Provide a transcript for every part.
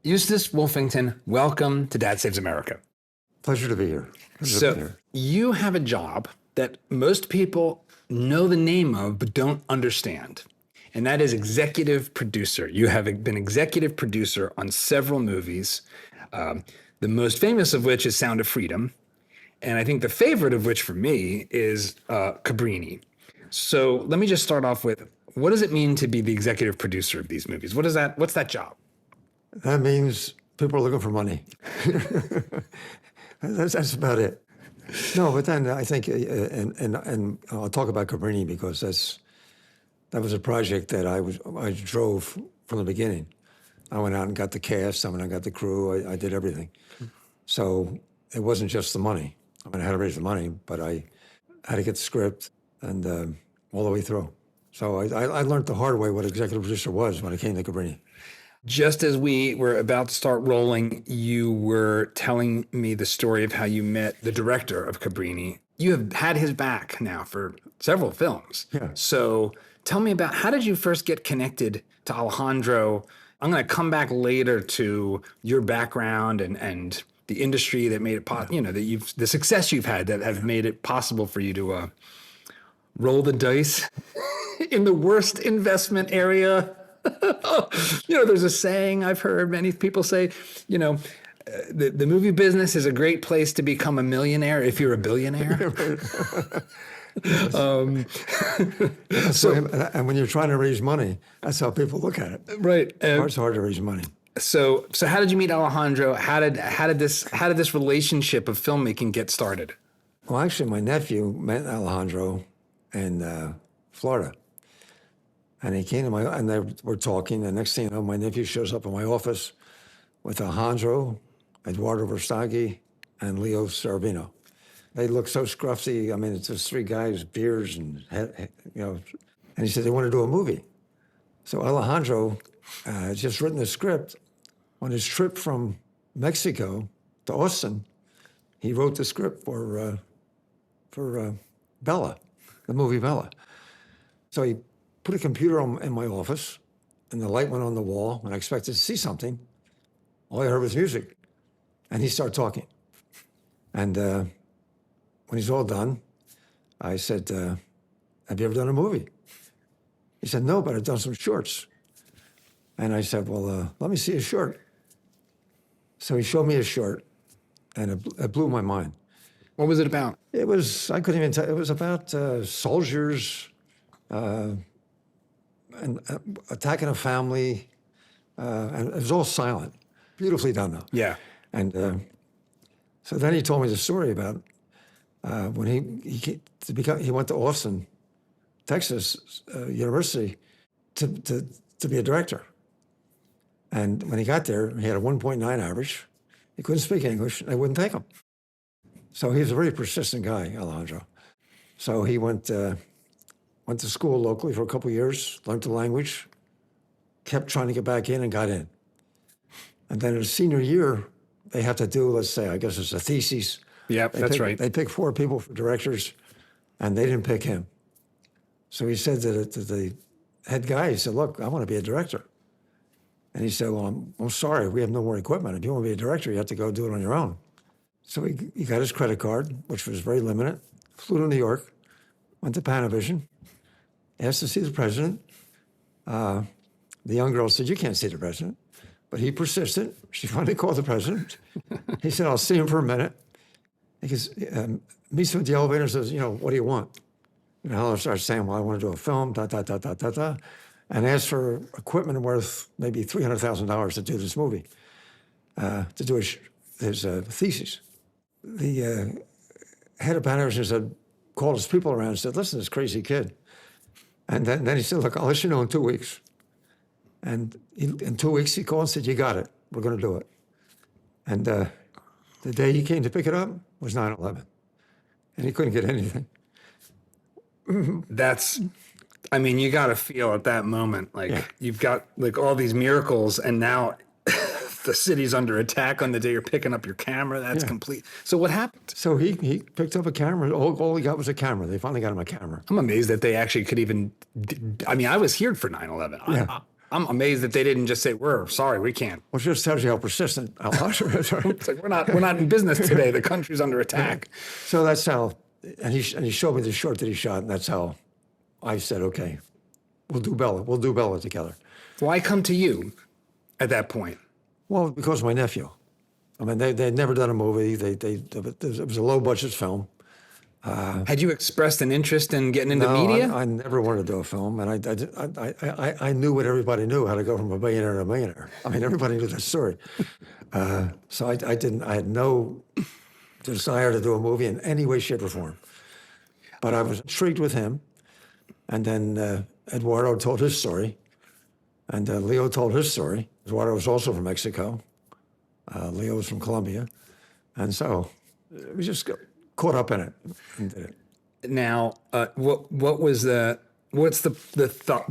Eustace Wolfington, welcome to Dad Saves America. Pleasure to be here. You have a job that most people know the name of but don't understand, and that is executive producer. You have been executive producer on several movies, the most famous of which is Sound of Freedom, and I think the favorite of which for me is Cabrini. So let me just start off with, what does it mean to be the executive producer of these movies? What's that job? That means people are looking for money. That's about it. No, but then I think, and I'll talk about Cabrini because that was a project that I drove from the beginning. I went out and got the cast. I went out and got the crew. I did everything. So it wasn't just the money. I mean, I had to raise the money, but I had to get the script and all the way through. So I learned the hard way what executive producer was when I came to Cabrini. Just as we were about to start rolling, you were telling me the story of how you met the director of Cabrini. You have had his back now for several films. Yeah. So tell me about, how did you first get connected to Alejandro? I'm going to come back later to your background and the industry that made it possible, the success you've had that have made it possible for you to roll the dice in the worst investment area. There's a saying I've heard many people say, the movie business is a great place to become a millionaire if you're a billionaire. And when you're trying to raise money, that's how people look at it. Right. It's hard to raise money. So how did you meet Alejandro? How did this relationship of filmmaking get started? Well, actually, my nephew met Alejandro in Florida. And he came to and they were talking. The next thing you know, my nephew shows up in my office with Alejandro, Eduardo Verstaghi, and Leo Sorvino. They look so scruffy. I mean, it's just three guys, beers, and And he said they want to do a movie. So Alejandro had just written the script. On his trip from Mexico to Austin, he wrote the script for Bella, the movie Bella. So he put a computer in my office, and the light went on the wall, and I expected to see something. All I heard was music, and he started talking. And when he's all done, I said, have you ever done a movie? He said, no, but I've done some shorts. And I said, well, let me see a short. So he showed me a short, and it blew my mind. What was it about? It was, I couldn't even tell, it was about soldiers, and attacking a family, and it was all silent. Beautifully done, though. Yeah. And so then he told me the story about when he went to Austin, Texas University, to be a director. And when he got there, he had a 1.9 average. He couldn't speak English. They wouldn't take him. So he was a very persistent guy, Alejandro. So he went to school locally for a couple of years, learned the language, kept trying to get back in, and got in. And then in his senior year, they have to do, let's say, I guess it's a thesis. Yeah, that's right. They picked 4 people for directors, and they didn't pick him. So he said to the head guy, he said, look, I want to be a director. And he said, well, I'm sorry, we have no more equipment. If you want to be a director, you have to go do it on your own. So he got his credit card, which was very limited, flew to New York, went to Panavision, asked to see the president. The young girl said, you can't see the president. But he persisted. She finally called the president. He said, I'll see him for a minute. He goes, meets him at the elevator and says, what do you want? And Heller starts saying, well, I want to do a film, and asked for equipment worth maybe $300,000 to do this movie, to do his thesis. The head of Panavision said, called his people around and said, listen, this crazy kid. And then he said, look, I'll let you know in 2 weeks. And in 2 weeks, he called and said, you got it. We're going to do it. And the day he came to pick it up was 9/11. And he couldn't get anything. You got to feel at that moment, You've got all these miracles, and now the city's under attack on the day you're picking up your camera. That's complete. So what happened? So he picked up a camera. All he got was a camera. They finally got him a camera. I'm amazed that they actually could even, I was here for 9/11. Yeah. I'm amazed that they didn't just say, we're sorry, we can't. Which just tells you how persistent Alejandro is. Right? It's like, we're not in business today. The country's under attack. So that's how, and he showed me the short that he shot, and that's how I said, okay, we'll do Bella together. Why come to you at that point? Well, because of my nephew. I mean, they'd never done a movie. It was a low-budget film. Had you expressed an interest in getting into No, media? I never wanted to do a film, and I knew what everybody knew, how to go from a billionaire to a millionaire. I mean, everybody knew that story. So I didn't. I had no desire to do a movie in any way, shape, or form. But I was intrigued with him, and then Eduardo told his story, and Leo told his story. Eduardo was also from Mexico. Leo was from Colombia, and so we just got caught up in it and did it. Now, what's the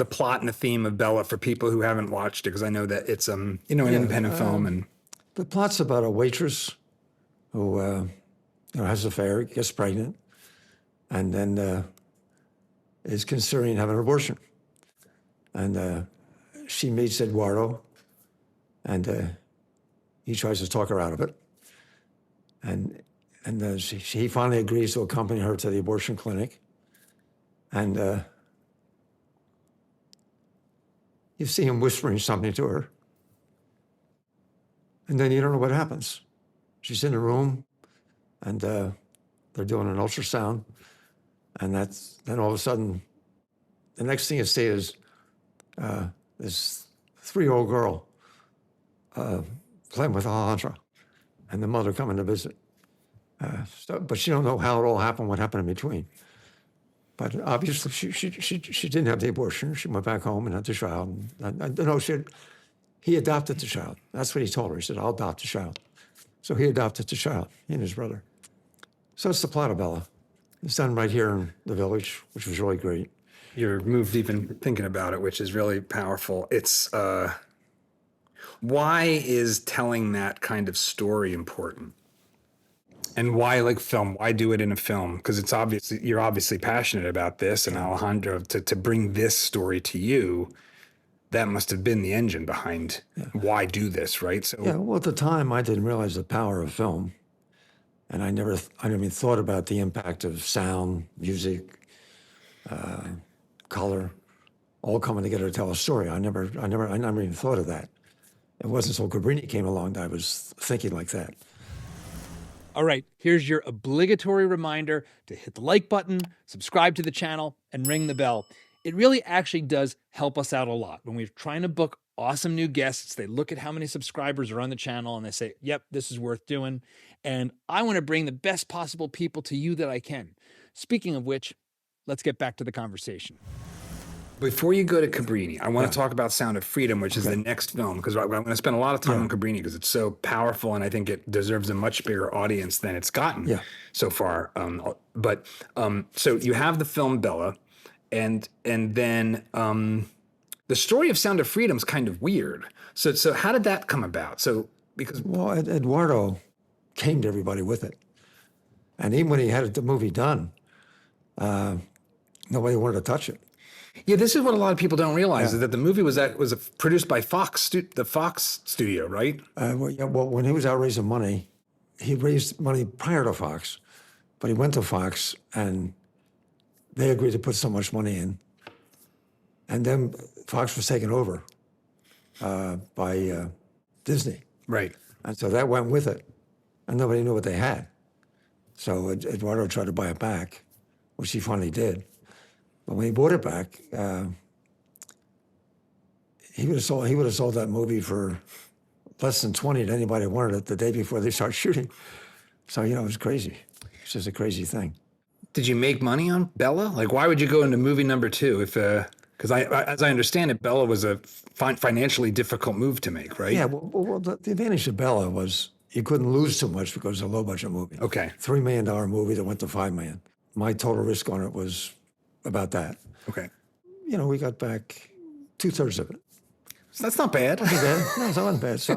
plot and the theme of Bella for people who haven't watched it? Because I know that it's an independent film, and the plot's about a waitress who has an affair, gets pregnant, and then is considering having an abortion. And she meets Eduardo, and he tries to talk her out of it. And he finally agrees to accompany her to the abortion clinic. And you see him whispering something to her. And then you don't know what happens. She's in the room, and they're doing an ultrasound. And then all of a sudden, the next thing you see is this 3-year-old girl playing with Alejandro, and the mother coming to visit. But she don't know how it all happened, what happened in between. But obviously, she didn't have the abortion. She went back home and had the child. He adopted the child. That's what he told her. He said, I'll adopt the child. So he adopted the child, he and his brother. So it's the plot of Bella. It's done right here in the village, which was really great. you're moved even thinking about it, which is really powerful. It's why is telling that kind of story important? And why like film? Why do it in a film? Because it's obviously you're obviously passionate about this, and Alejandro, to bring this story to you, that must have been the engine behind why do this, right? So well, at the time I didn't realize the power of film, and I never even thought about the impact of sound, music, color, all coming together to tell a story. I never even thought of that. It wasn't until Cabrini came along that I was thinking like that. All right, here's your obligatory reminder to hit the like button, subscribe to the channel, and ring the bell. It really actually does help us out a lot. When we're trying to book awesome new guests, they look at how many subscribers are on the channel and they say, yep, this is worth doing. And I want to bring the best possible people to you that I can. Speaking of which, let's get back to the conversation. before you go to Cabrini, I want to talk about Sound of Freedom, which is the next film, because I'm going to spend a lot of time on Cabrini because it's so powerful, and I think it deserves a much bigger audience than it's gotten so far. So you have the film Bella, and then the story of Sound of Freedom is kind of weird. So how did that come about? Well, Eduardo came to everybody with it, and even when he had the movie done, nobody wanted to touch it. Yeah, this is what a lot of people don't realize is that the movie was produced by the Fox studio, right? Well, when he was out raising money, he raised money prior to Fox, but he went to Fox and they agreed to put so much money in. And then Fox was taken over by Disney. Right. And so that went with it. And nobody knew what they had. So Eduardo tried to buy it back, which he finally did. But when he bought it back, he would have sold that movie for less than 20 to anybody who wanted it the day before they start shooting. So, it was crazy. It's just a crazy thing. Did you make money on Bella? Like, why would you go into movie number 2 if, because as I understand it, Bella was a financially difficult move to make, right? Yeah, well the advantage of Bella was you couldn't lose too much because it was a low-budget movie. Okay. $3 million movie that went to $5 million. My total risk on it was about that. Okay. We got back 2/3 of it. That's not bad. Bad. No, it wasn't bad. So,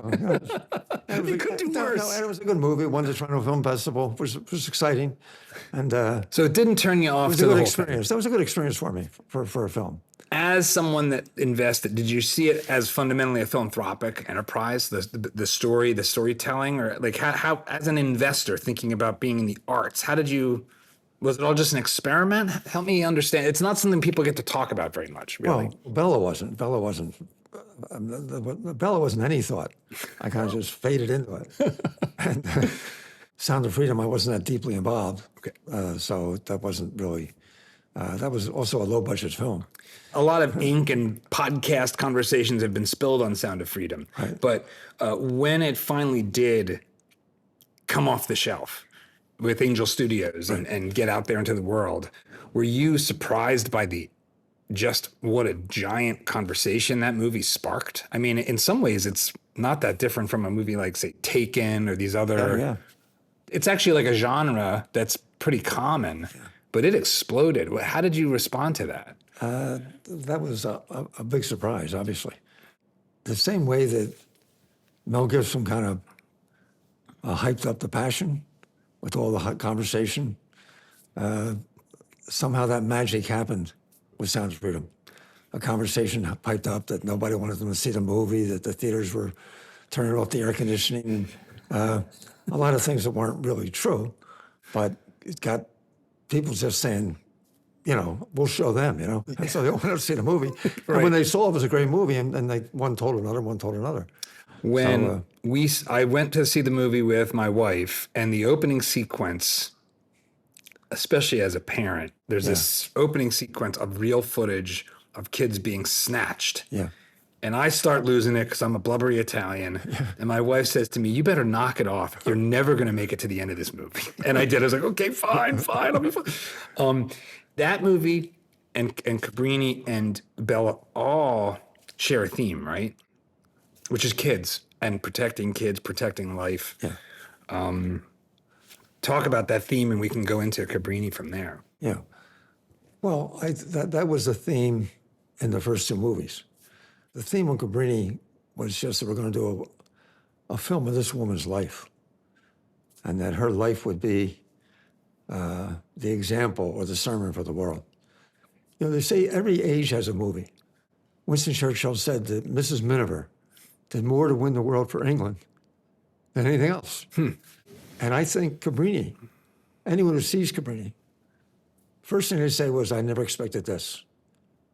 You could do worse. It was a good movie. Won the Toronto Film Festival. Was exciting, and So it didn't turn you off it was to a the good whole thing. experience. That was a good experience for me for a film. As someone that invested, did you see it as fundamentally a philanthropic enterprise, the storytelling, or like how as an investor thinking about being in the arts, how did you? Was it all just an experiment? Help me understand. It's not something people get to talk about very much, really. Well, Bella wasn't. Bella wasn't any thought. I kind of just faded into it. And Sound of Freedom, I wasn't that deeply involved. Okay. So that wasn't really. That was also a low-budget film. A lot of ink and podcast conversations have been spilled on Sound of Freedom. Right. But when it finally did come off the shelf with Angel Studios and get out there into the world, were you surprised by just what a giant conversation that movie sparked? I mean, in some ways, it's not that different from a movie like, say, Taken or these other. Yeah. It's actually like a genre that's pretty common, but it exploded. How did you respond to that? That was a big surprise, obviously. The same way that Mel Gibson kind of hyped up The Passion with all the hot conversation, somehow that magic happened with Sound of Freedom. A conversation piped up that nobody wanted them to see the movie, that the theaters were turning off the air conditioning, a lot of things that weren't really true, but it got people just saying, we'll show them, And so they wanted to see the movie. And when they saw it was a great movie, and one told another. When I went to see the movie with my wife, and the opening sequence, especially as a parent, there's this opening sequence of real footage of kids being snatched. Yeah. And I start losing it because I'm a blubbery Italian. And my wife says to me, you better knock it off. You're never going to make it to the end of this movie. And I did. I was like, okay, fine, I'll be fine. That movie and Cabrini and Bella all share a theme, right? Which is kids, protecting life. Yeah. Talk about that theme, and we can go into Cabrini from there. Yeah. Well, that was the theme in the first two movies. The theme of Cabrini was just that we're going to do a film of this woman's life, and that her life would be the example or the sermon for the world. They say every age has a movie. Winston Churchill said that Mrs. Miniver did more to win the world for England than anything else. And I think Cabrini, anyone who sees Cabrini, first thing they say was, I never expected this.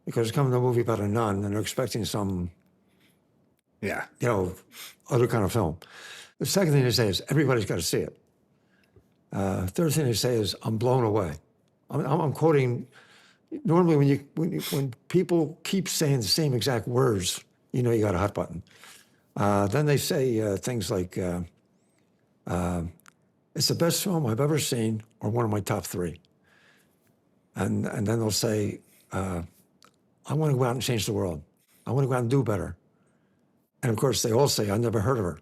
Because it's coming to a movie about a nun, and they're expecting some, other kind of film. The second thing they say is, everybody's got to see it. Third thing they say is, I'm blown away. I'm quoting, normally when people keep saying the same exact words, you got a hot button. Then they say things like, it's the best film I've ever seen, or one of my top three. And then they'll say, I want to go out and change the world. I want to go out and do better. And of course, they all say, I never heard of her.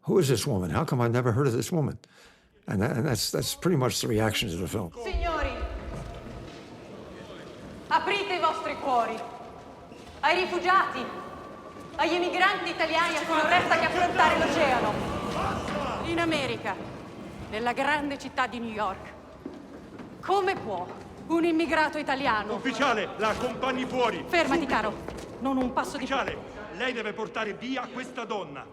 Who is this woman? How come I never heard of this woman? And that's pretty much the reaction to the film. Signori, aprite I vostri cuori ai rifugiati, agli immigranti italiani a cui non resta che affrontare l'oceano. In America, nella grande città di New York, come può un immigrato italiano... Ufficiale, la accompagni fuori! Fermati, caro. Non un passo di... Ufficiale, lei deve portare via questa donna.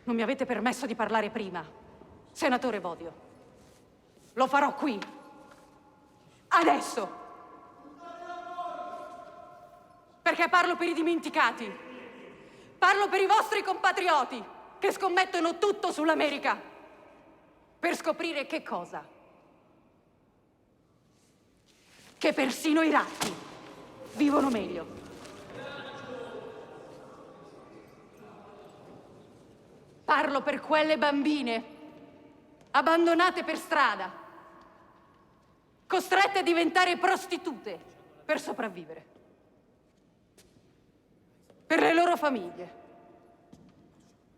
Non mi avete permesso di parlare prima. Senatore Bodio. Lo farò qui. Adesso. Perché parlo per i dimenticati. Parlo per i vostri compatrioti che scommettono tutto sull'America. Per scoprire che cosa? Che persino i ratti vivono meglio. Parlo per quelle bambine abbandonate per strada, costrette a diventare prostitute per sopravvivere. Per le loro famiglie,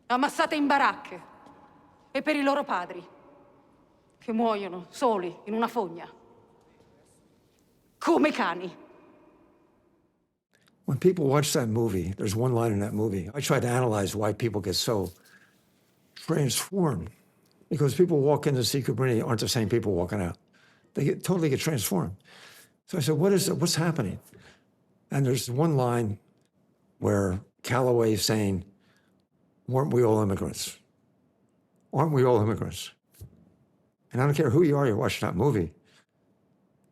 ammassate in baracche, e per i loro padri, che muoiono soli in una fogna. Come cani. when people watch that movie, there's one line in that movie. I tried to analyze why people get so transformed, because people walk in to see Cabrini aren't the same people walking out. They totally get transformed. So I said, what's happening? And there's one line where Calloway is saying, weren't we all immigrants? Aren't we all immigrants? And I don't care who you are, you're watching that movie.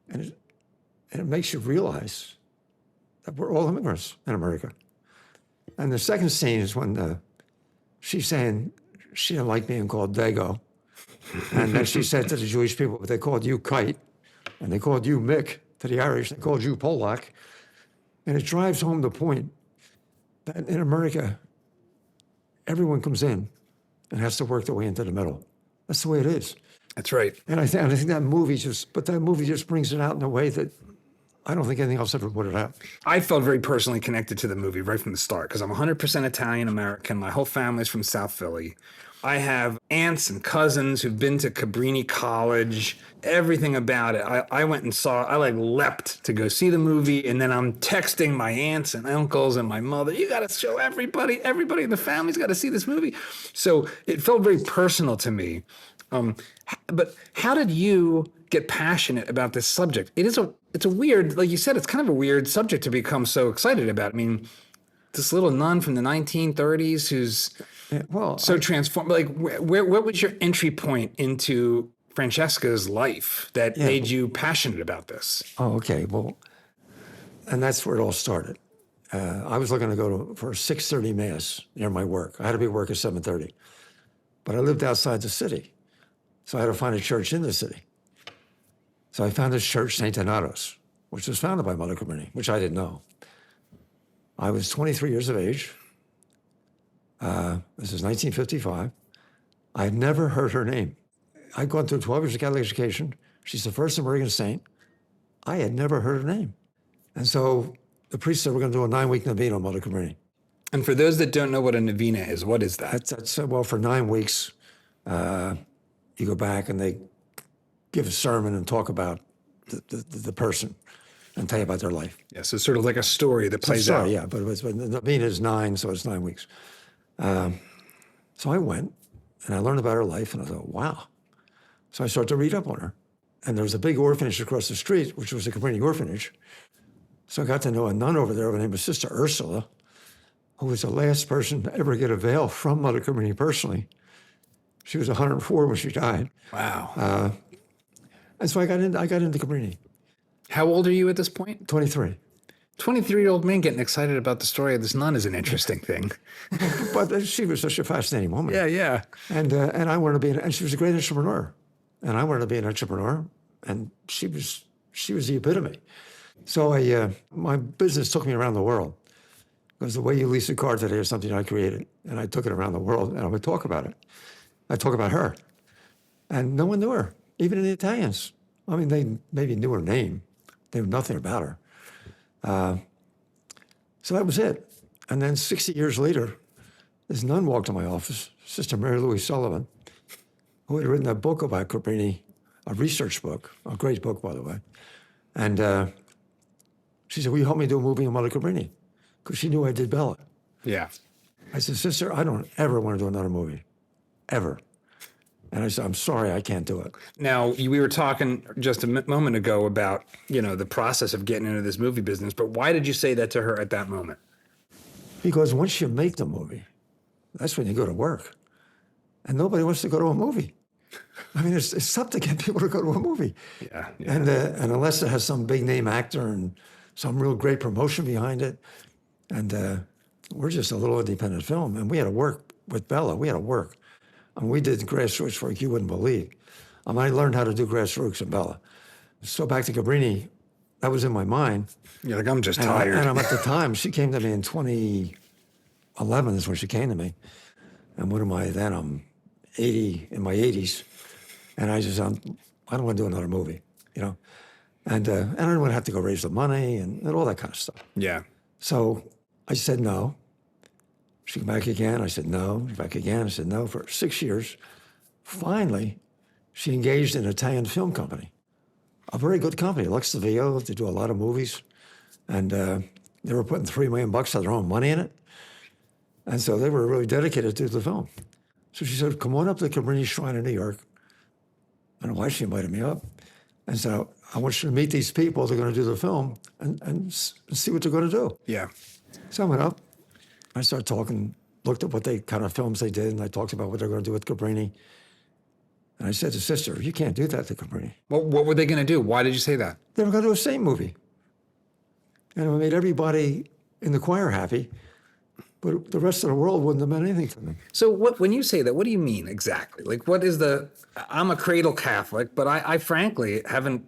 And it makes you realize that we're all immigrants in America. And the second scene is when she's saying she didn't like being called Dago. And then she said to the Jewish people, they called you Kite, and they called you Mick. To the Irish, they called you Polak. And it drives home the point that in America, everyone comes in and has to work their way into the middle. That's the way it is. That's right. And I think that movie just brings it out in a way that I don't think anything else ever put it out. I felt very personally connected to the movie right from the start because I'm 100% Italian American. My whole family's from South Philly. I have aunts and cousins who've been to Cabrini College, everything about it. I went and I leapt to go see the movie, and then I'm texting my aunts and uncles and my mother, you got to show everybody in the family's got to see this movie. So it felt very personal to me. But how did you get passionate about this subject? It's a weird, like you said, it's kind of a weird subject to become so excited about. I mean, this little nun from the 1930s who's transformed. Like, what was your entry point into Francesca's life that made you passionate about this? Oh, okay. Well, and that's where it all started. I was looking to go for a 6:30 mass near my work. I had to be at work at 7:30, but I lived outside the city, so I had to find a church in the city. So I found this church, St. Donatus, which was founded by Mother Cabrini, which I didn't know. I was 23 years of age. This is 1955. I had never heard her name. I'd gone through 12 years of Catholic education. She's the first American saint. I had never heard her name. And so the priest said, we're going to do a 9-week novena on Mother Cabrini. And for those that don't know what a novena is, what is that? Well, for 9 weeks, you go back and they give a sermon and talk about the person and tell you about their life. Yeah, so it's sort of like a story that plays out. Yeah, but the novena is 9, so it's 9 weeks. So I went and I learned about her life, and I thought, wow. So I started to read up on her. And there was a big orphanage across the street, which was the Cabrini orphanage. So I got to know a nun over there by the name of Sister Ursula, who was the last person to ever get a veil from Mother Cabrini personally. She was 104 when she died. Wow. And so I got into Cabrini. How old are you at this point? 23. 23-year-old man getting excited about the story of this nun is an interesting thing. But she was such a fascinating woman. Yeah. And I wanted to be, and she was a great entrepreneur. And I wanted to be an entrepreneur, and she was the epitome. So my business took me around the world. Because the way you lease a car today is something I created. And I took it around the world, and I would talk about it. I'd talk about her. And no one knew her, even the Italians. I mean, they maybe knew her name. They knew nothing about her. So that was it. And then 60 years later, this nun walked to my office, Sister Mary Louise Sullivan, who had written a book about Cabrini, a research book, a great book, by the way. And she said, will you help me do a movie on Mother Cabrini? Because she knew I did Bella. Yeah. I said, Sister, I don't ever want to do another movie, ever. And I said, I'm sorry, I can't do it. Now, we were talking just a moment ago about, the process of getting into this movie business, but why did you say that to her at that moment? Because once you make the movie, that's when you go to work. And nobody wants to go to a movie. I mean, it's tough to get people to go to a movie. Yeah. And unless it has some big name actor and some real great promotion behind it. And we're just a little independent film. And we had to work with Bella. We had to work. And we did grassroots work you wouldn't believe. I learned how to do grassroots in Bella. So back to Cabrini, that was in my mind. You're like, I'm just tired. And at the time, she came to me in 2011 is when she came to me. And what am I then? I'm 80, in my 80s. And I just, I don't want to do another movie, And I don't want to have to go raise the money and all that kind of stuff. Yeah. So I said no. She came back again. I said no. Back again. I said no for 6 years. Finally, she engaged an Italian film company, a very good company, Lux Savio. They do a lot of movies. And They were putting $3 million of their own money in it. And so they were really dedicated to the film. So she said, come on up to the Cabrini Shrine in New York. I don't know why she invited me up. And said, I want you to meet these people. They're going to do the film and see what they're going to do. Yeah. So I went up. I started talking, looked at what kind of films they did, and I talked about what they're going to do with Cabrini. And I said to Sister, you can't do that to Cabrini. What were they going to do? Why did you say that? They were going to do a Saint movie. And it made everybody in the choir happy, but the rest of the world wouldn't have meant anything to them. So when you say that, what do you mean exactly? Like, what is I'm a cradle Catholic, but I frankly haven't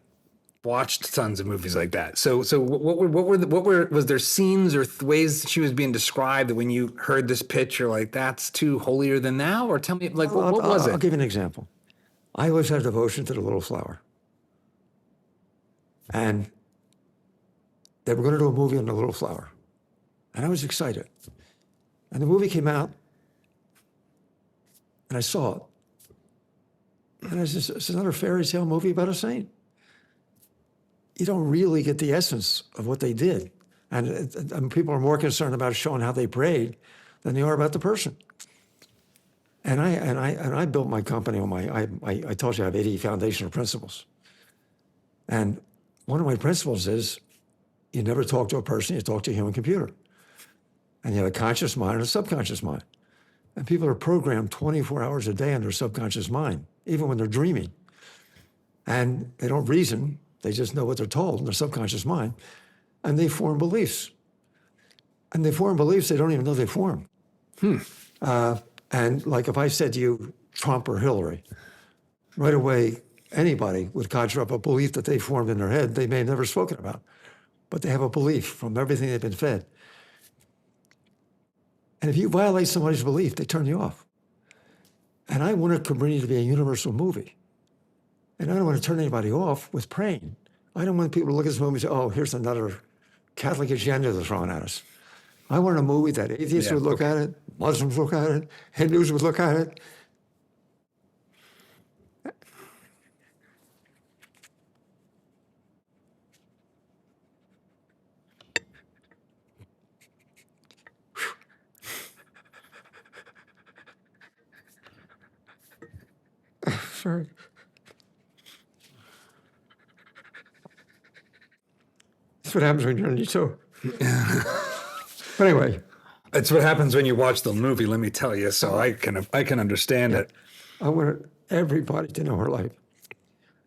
watched tons of movies like that. So was there scenes or what she was being described that when you heard this pitch, you're like, that's too holier than thou? Or tell me, like, what was it? I'll give you an example. I always had a devotion to the little flower. And they were going to do a movie on the little flower. And I was excited. And the movie came out, and I saw it. And I said, it's another fairy tale movie about a saint. You don't really get the essence of what they did. And people are more concerned about showing how they prayed than they are about the person. And I built my company on I told you I have 80 foundational principles. And one of my principles is you never talk to a person, you talk to a human computer. And you have a conscious mind and a subconscious mind. And people are programmed 24 hours a day in their subconscious mind, even when they're dreaming. And they don't reason, they just know what they're told in their subconscious mind. And they form beliefs. And they form beliefs they don't even know they form. And like if I said to you, Trump or Hillary, right away, anybody would conjure up a belief that they formed in their head they may have never spoken about. But they have a belief from everything they've been fed. And if you violate somebody's belief, they turn you off. And I wanted Cabrini to be a universal movie. And I don't want to turn anybody off with praying. I don't want people to look at this movie and say, oh, here's another Catholic agenda they're throwing at us. I want a movie that atheists would look at it, Muslims look at it, Hindus would look at it. Sorry. That's what happens when you're 92. But anyway. It's what happens when you watch the movie, let me tell you. So I can understand it. I wanted everybody to know her life.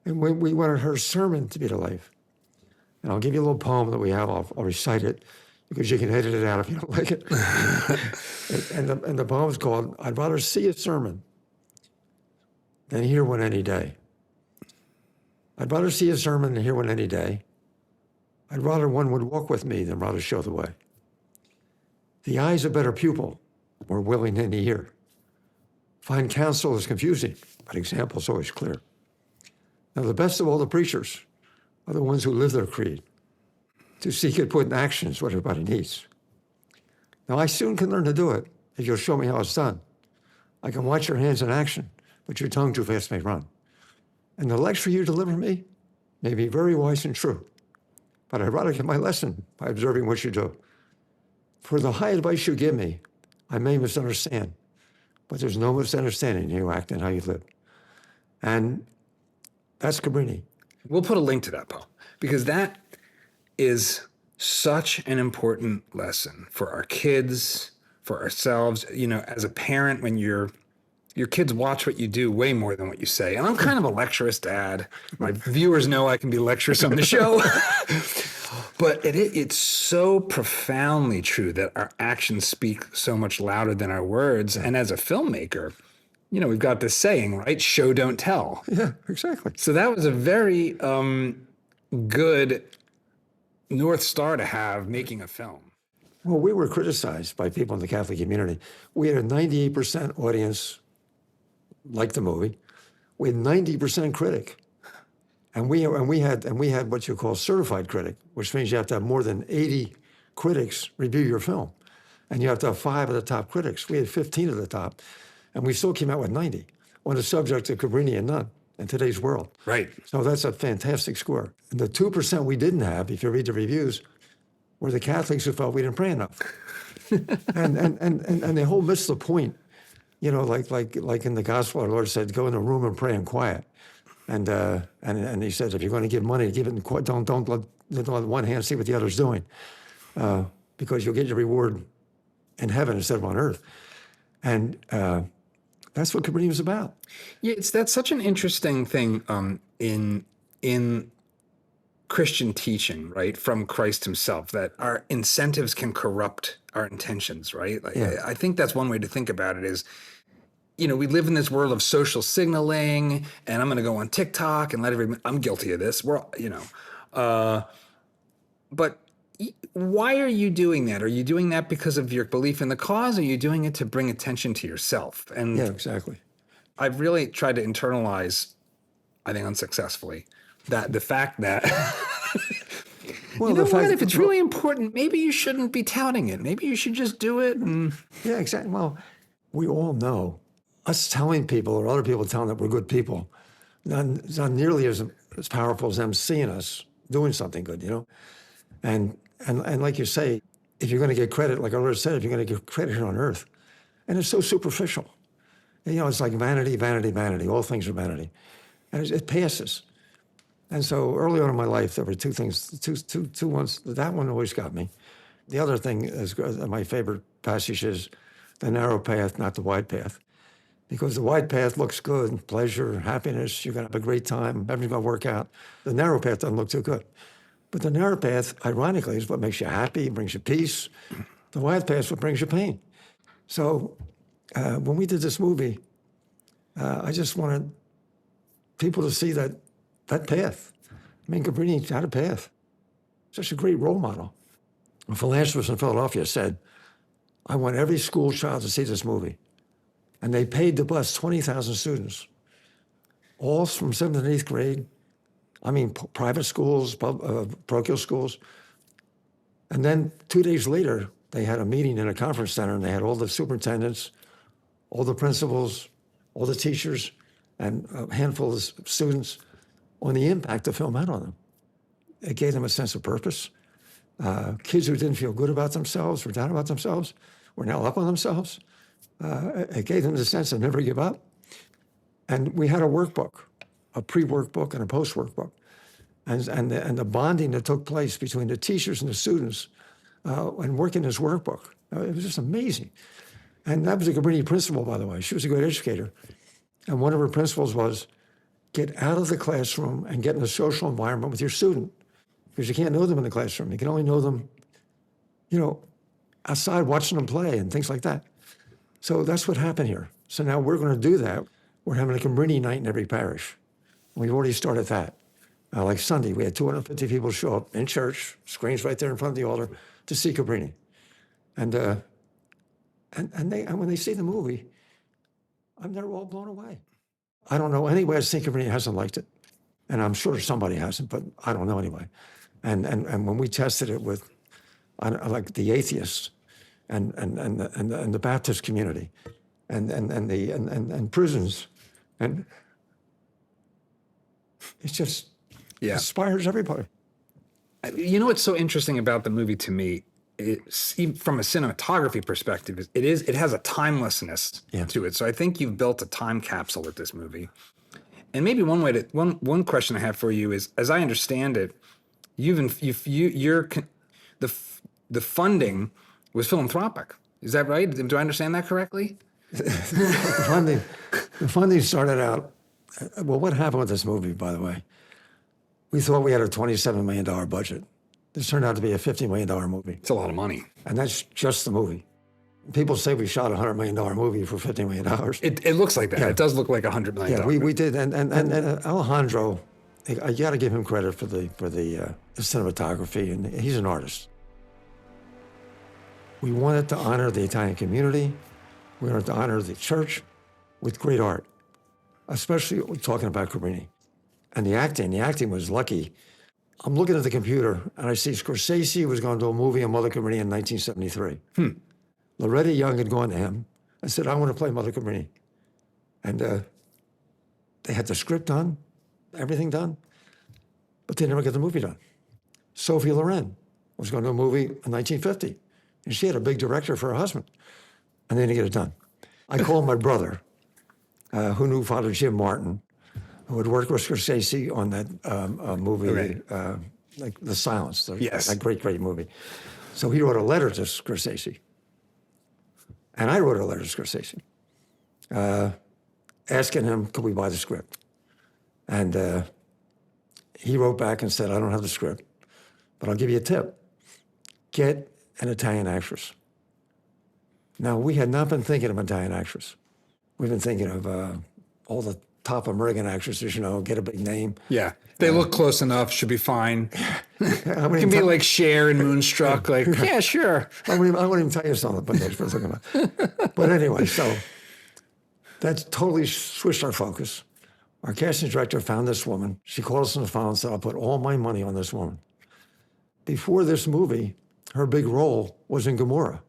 And we wanted her sermon to be the life. And I'll give you a little poem that we have. I'll recite it because you can edit it out if you don't like it. and the poem's called, I'd rather see a sermon than hear one any day. I'd rather see a sermon than hear one any day. I'd rather one would walk with me than rather show the way. The eye's a better pupil, more willing than the ear. Fine counsel is confusing, but example is always clear. Now, the best of all the preachers are the ones who live their creed. To seek it put in action is what everybody needs. Now, I soon can learn to do it if you'll show me how it's done. I can watch your hands in action, but your tongue too fast may run. And the lecture you deliver me may be very wise and true, but I'd rather get my lesson by observing what you do. For the high advice you give me, I may misunderstand, but there's no misunderstanding in how you act and how you live. And that's Cabrini. We'll put a link to that, Paul, because that is such an important lesson for our kids, for ourselves. You know, as a parent, when your kids watch what you do way more than what you say. And I'm kind of a lecturous dad. My viewers know I can be lecturous on the show. But it's so profoundly true that our actions speak so much louder than our words. And as a filmmaker, you know, we've got this saying, right? Show, don't tell. Yeah, exactly. So that was a very good North Star to have making a film. Well, we were criticized by people in the Catholic community. We had a 98% audience like the movie. We had 90% critic. And we had what you call certified critic, which means you have to have more than 80 critics review your film. And you have to have 5 of the top critics. We had 15 of the top, and we still came out with 90 on the subject of Cabrini and none in today's world. Right. So that's a fantastic score. And the 2% we didn't have, if you read the reviews, were the Catholics who felt we didn't pray enough. and the whole missed the point. You know, like in the gospel, our Lord said, "Go in a room and pray in quiet." And he said, if you're going to give money, give it in quiet. Don't let one hand see what the other's doing, because you'll get your reward in heaven instead of on earth. And that's what Cabrini was about. Yeah, that's such an interesting thing in Christian teaching, right, from Christ himself, that our incentives can corrupt our intentions, right? Like, Yeah. I think that's one way to think about it is, you know, we live in this world of social signaling, and I'm going to go on TikTok and let everybody, I'm guilty of this. We're, you know, but why are you doing that? Are you doing that because of your belief in the cause? Or are you doing it to bring attention to yourself? And Yeah, exactly. I've really tried to internalize, I think unsuccessfully, that the fact that, Well, you know the fact what, if it's really important, maybe you shouldn't be touting it. Maybe you should just do it. And Yeah, exactly. Well, we all know us telling people or other people telling that we're good people, it's not nearly as powerful as them seeing us doing something good, you know? And like you say, if you're going to get credit, like our Lord said, if you're going to get credit here on earth, and it's so superficial. You know, it's like vanity, vanity, vanity. All things are vanity. And it passes. And so early on in my life, there were two things, two ones. That one always got me. The other thing is, my favorite passage is the narrow path, not the wide path. Because the wide path looks good, pleasure, happiness, you're going to have a great time, everything's going to work out. The narrow path doesn't look too good. But the narrow path, ironically, is what makes you happy, brings you peace. The wide path is what brings you pain. So when we did this movie, I just wanted people to see that path. I mean, Cabrini had a path. Such a great role model. A philanthropist in Philadelphia said, I want every school child to see this movie. And they paid to bus 20,000 students, all from 7th and 8th grade. I mean, private schools, parochial schools. And then 2 days later, they had a meeting in a conference center, and they had all the superintendents, all the principals, all the teachers, and a handful of students on the impact the film had on them. It gave them a sense of purpose. Kids who didn't feel good about themselves, were down about themselves, were now up on themselves. It gave them the sense of never give up. And we had a workbook, a pre-workbook and a post-workbook. And the bonding that took place between the teachers and the students and working this workbook, it was just amazing. And that was a Cabrini principle, by the way. She was a great educator. And one of her principles was, get out of the classroom and get in a social environment with your student. Because you can't know them in the classroom. You can only know them, you know, outside watching them play and things like that. So that's what happened here. So now we're going to do that. We're having a Cabrini night in every parish. We've already started that. Like Sunday, we had 250 people show up in church, screens right there in front of the altar, to see Cabrini. And when they see the movie, they're all blown away. I don't know any way I've seen Cabrini hasn't liked it. And I'm sure somebody hasn't, but I don't know anyway. And when we tested it with like the atheists and the Baptist community and prisons, and it just inspires everybody. You know what's so interesting about the movie to me, even from a cinematography perspective, it has a timelessness to it. So I think you've built a time capsule with this movie. And maybe one question I have for you is, as I understand it, the funding was philanthropic. Is that right? Do I understand that correctly? The funding started out. Well, what happened with this movie, by the way? We thought we had a $27 million budget. This turned out to be a $50 million movie. It's a lot of money. And that's just the movie. People say we shot a $100 million movie for $50 million. It looks like that. Yeah. It does look like $100 million. Yeah, we did. And Alejandro, I got to give him credit for the cinematography, and he's an artist. We wanted to honor the Italian community. We wanted to honor the church with great art, especially talking about Cabrini. And the acting was lucky. I'm looking at the computer, and I see Scorsese was going to do a movie on Mother Cabrini in 1973. Loretta Young had gone to him and said, I want to play Mother Cabrini. And they had the script done, everything done, but they never got the movie done. Sophie Loren was going to do a movie in 1950. And she had a big director for her husband. And they didn't get it done. I called my brother, who knew Father Jim Martin, who had worked with Scorsese on that movie, Right. like The Silence, Yes. that great, great movie. So he wrote a letter to Scorsese. And I wrote a letter to Scorsese, asking him, could we buy the script? And he wrote back and said, I don't have the script, but I'll give you a tip. Get an Italian actress. Now, we had not been thinking of an Italian actress. We've been thinking of all the top American actresses, get a big name. Yeah. They look close enough, should be fine. I Can be like Cher and Moonstruck, like, yeah, sure. I won't even tell you something, but that's what I'm talking about. But anyway, so that totally switched our focus. Our casting director found this woman. She called us on the phone and said, I'll put all my money on this woman. Before this movie, her big role was in Gomorrah,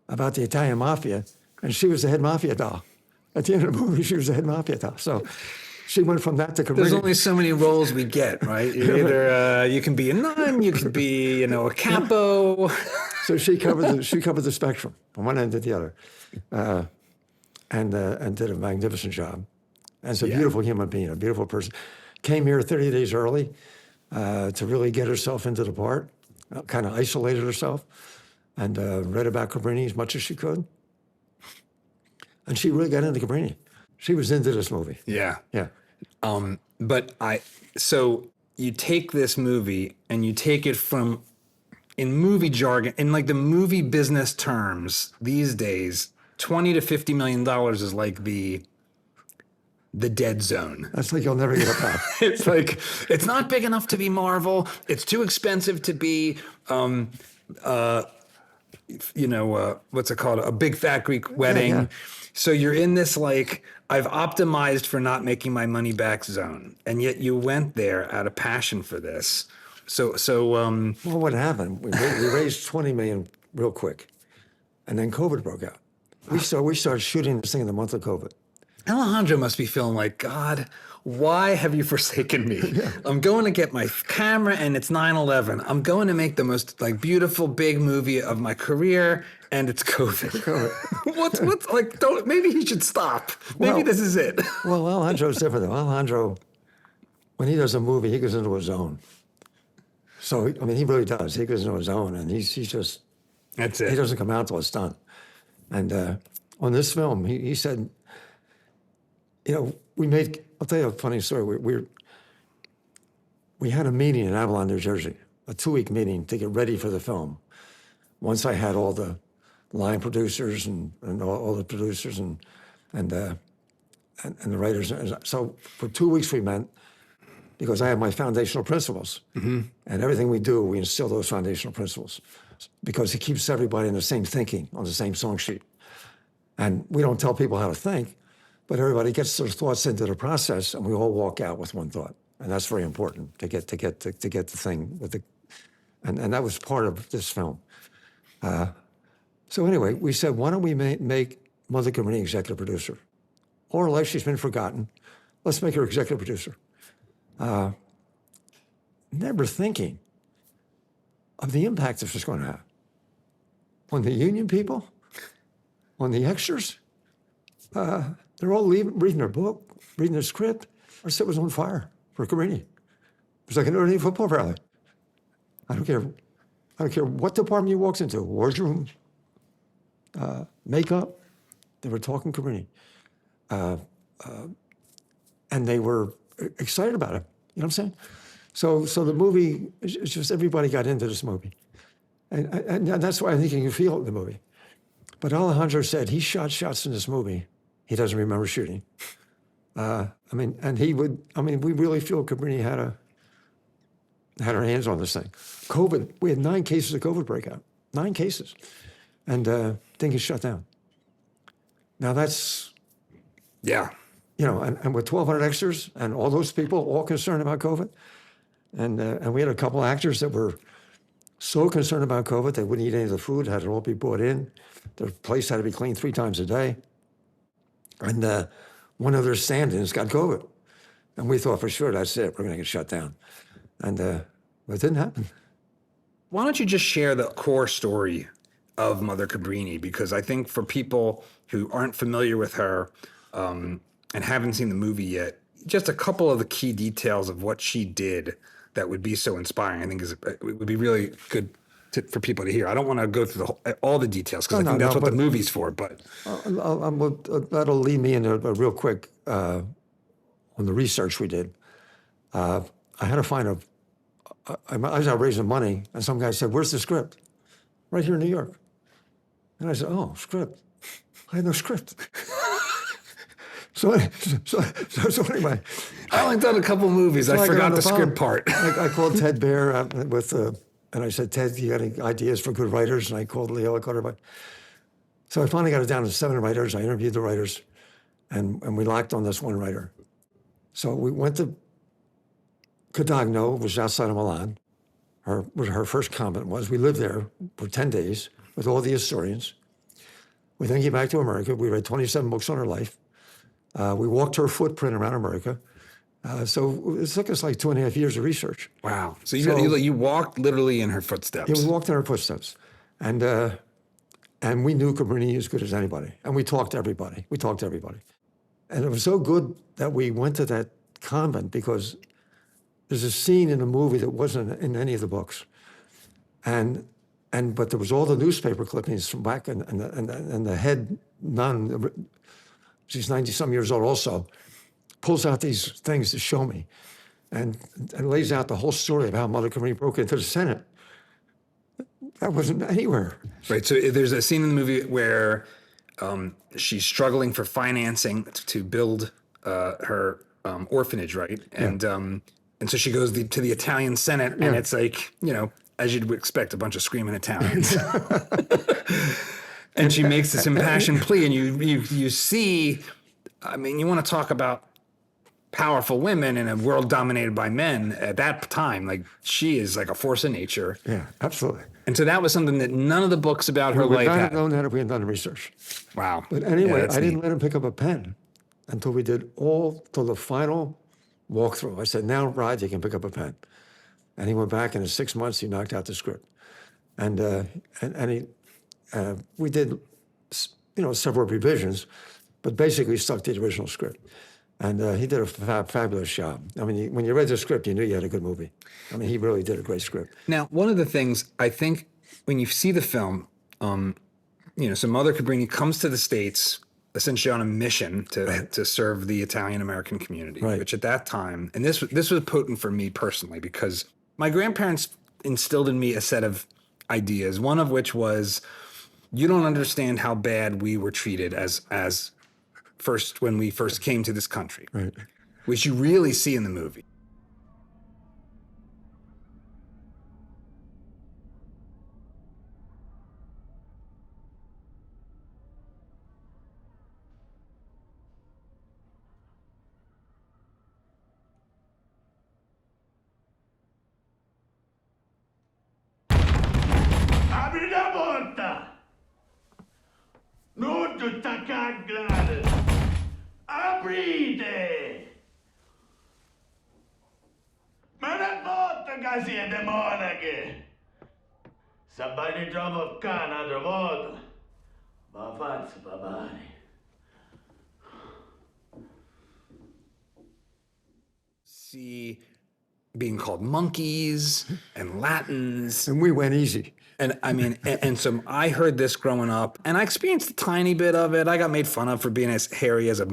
about the Italian mafia, and she was the head mafia doll. At the end of the movie, she was the head mafia doll. So she went from that to Cabrini. There's only so many roles we get, right? You're either you can be a nun, you can be, a capo. So she covered the spectrum from one end to the other, and did a magnificent job. And it's a beautiful human being, a beautiful person. Came here 30 days early to really get herself into the part. Kind of isolated herself, and read about Cabrini as much as she could. And she really got into Cabrini. She was into this movie. Yeah. Yeah. So you take this movie and you take it from, in movie jargon, in like the movie business terms these days, $20 to $50 million is like the dead zone. That's like you'll never get a pop. It's like, it's not big enough to be Marvel. It's too expensive to be, what's it called? A big fat Greek wedding. Yeah. So you're in this, like, I've optimized for not making my money back zone. And yet you went there out of passion for this. So Well, what happened? We raised $20 million real quick, and then COVID broke out. We started shooting this thing in the month of COVID. Alejandro must be feeling like, God, why have you forsaken me? I'm going to get my camera and it's 9/11. I'm going to make the most beautiful big movie of my career and it's COVID. what's like, maybe he should stop. Maybe this is it. Well, Alejandro's different though. Alejandro, when he does a movie, he goes into his zone. So, he really does. He goes into his zone and he's just, That's it. he doesn't come out till it's done. And on this film, he said, I'll tell you a funny story. We had a meeting in Avalon, New Jersey, a 2-week meeting to get ready for the film. Once I had all the line producers and all the producers and the writers. So for 2 weeks we met because I have my foundational principles. Mm-hmm. And everything we do, we instill those foundational principles because it keeps everybody in the same thinking, on the same song sheet. And we don't tell people how to think, but everybody gets their thoughts into the process, and we all walk out with one thought, and that's very important to get the thing with the, and that was part of this film. So anyway, we said, why don't we make Mother Cabrini executive producer? All her life she's been forgotten. Let's make her executive producer. Never thinking of the impact this was going to have on the union people, on the extras. They're all reading their book, reading their script. Our set was on fire for Cabrini. It was like an early football rally. I don't care what department you walked into, wardrobe, makeup. They were talking Cabrini, and they were excited about it. You know what I'm saying? So the movie, it's just everybody got into this movie, and that's why I think you can feel it in the movie. But Alejandro said he shot shots in this movie he doesn't remember shooting. And he would. We really feel Cabrini had her hands on this thing. COVID, we had 9 cases of COVID breakout, 9 cases, and thing is shut down. Now that's, Yeah. and with 1,200 extras and all those people all concerned about COVID, and we had a couple actors that were so concerned about COVID they wouldn't eat any of the food, had it all be brought in. Their place had to be cleaned 3 times a day. And one of their stand-ins got COVID. And we thought for sure, that's it, we're going to get shut down. And it didn't happen. why don't you just share the core story of Mother Cabrini? Because I think for people who aren't familiar with her and haven't seen the movie yet, just a couple of the key details of what she did that would be so inspiring, I think it would be really good for people to hear. I don't want to go through all the details because I think that's what the movie's for. But that'll lead me into a real quick on the research we did. I had to find I was out raising money, and some guy said, "Where's the script?" Right here in New York. And I said, "Oh, script. I had no script." So anyway, I only done a couple movies. I forgot the script part. I called Ted Baer and I said, "Ted, you got any ideas for good writers?" And I called Leo Carter. So I finally got it down to 7 writers. I interviewed the writers, and we locked on this one writer. So we went to Cadagno, which was outside of Milan. Her first convent was. We lived there for 10 days with all the historians. We then came back to America. We read 27 books on her life. We walked her footprint around America. So it took us like 2.5 years of research. Wow. So you walked literally in her footsteps. Yeah, we walked in her footsteps. And we knew Cabrini as good as anybody. And we talked to everybody. And it was so good that we went to that convent because there's a scene in the movie that wasn't in any of the books. But there was all the newspaper clippings from back and the head nun, she's 90-some years old also, pulls out these things to show me and lays out the whole story of how Mother Cabrini broke into the Senate. That wasn't anywhere. Right, so there's a scene in the movie where she's struggling for financing to build her orphanage, right? And so she goes to the Italian Senate, and it's like, as you'd expect, a bunch of screaming Italians. And she makes this impassioned plea, and you see, I mean, you want to talk about powerful women in a world dominated by men at that time. Like, she is like a force of nature. Yeah, absolutely. And so that was something that none of the books about her life had. We would not have known that if we had done the research. Wow. But anyway, I didn't let him pick up a pen until we did till the final walkthrough. I said, "Now, Rod, you can pick up a pen." And he went back, and in 6 months, he knocked out the script. We did, several revisions, but basically stuck to the original script. And he did a fabulous job. I mean, when you read the script, you knew you had a good movie. I mean, he really did a great script. Now, one of the things I think when you see the film, so Mother Cabrini comes to the States essentially on a mission to serve the Italian-American community, which at that time, and this was potent for me personally because my grandparents instilled in me a set of ideas, one of which was, you don't understand how bad we were treated as when we first came to this country, which you really see in the movie. Apri la porta! Non tutta cagare! Aprite! Ma una volta che siete monache! Se vai trovo qua un'altra volta, ma faccio papare. See being called monkeys and Latins. And we went easy. And I mean, and so I heard this growing up, and I experienced a tiny bit of it. I got made fun of for being as hairy as I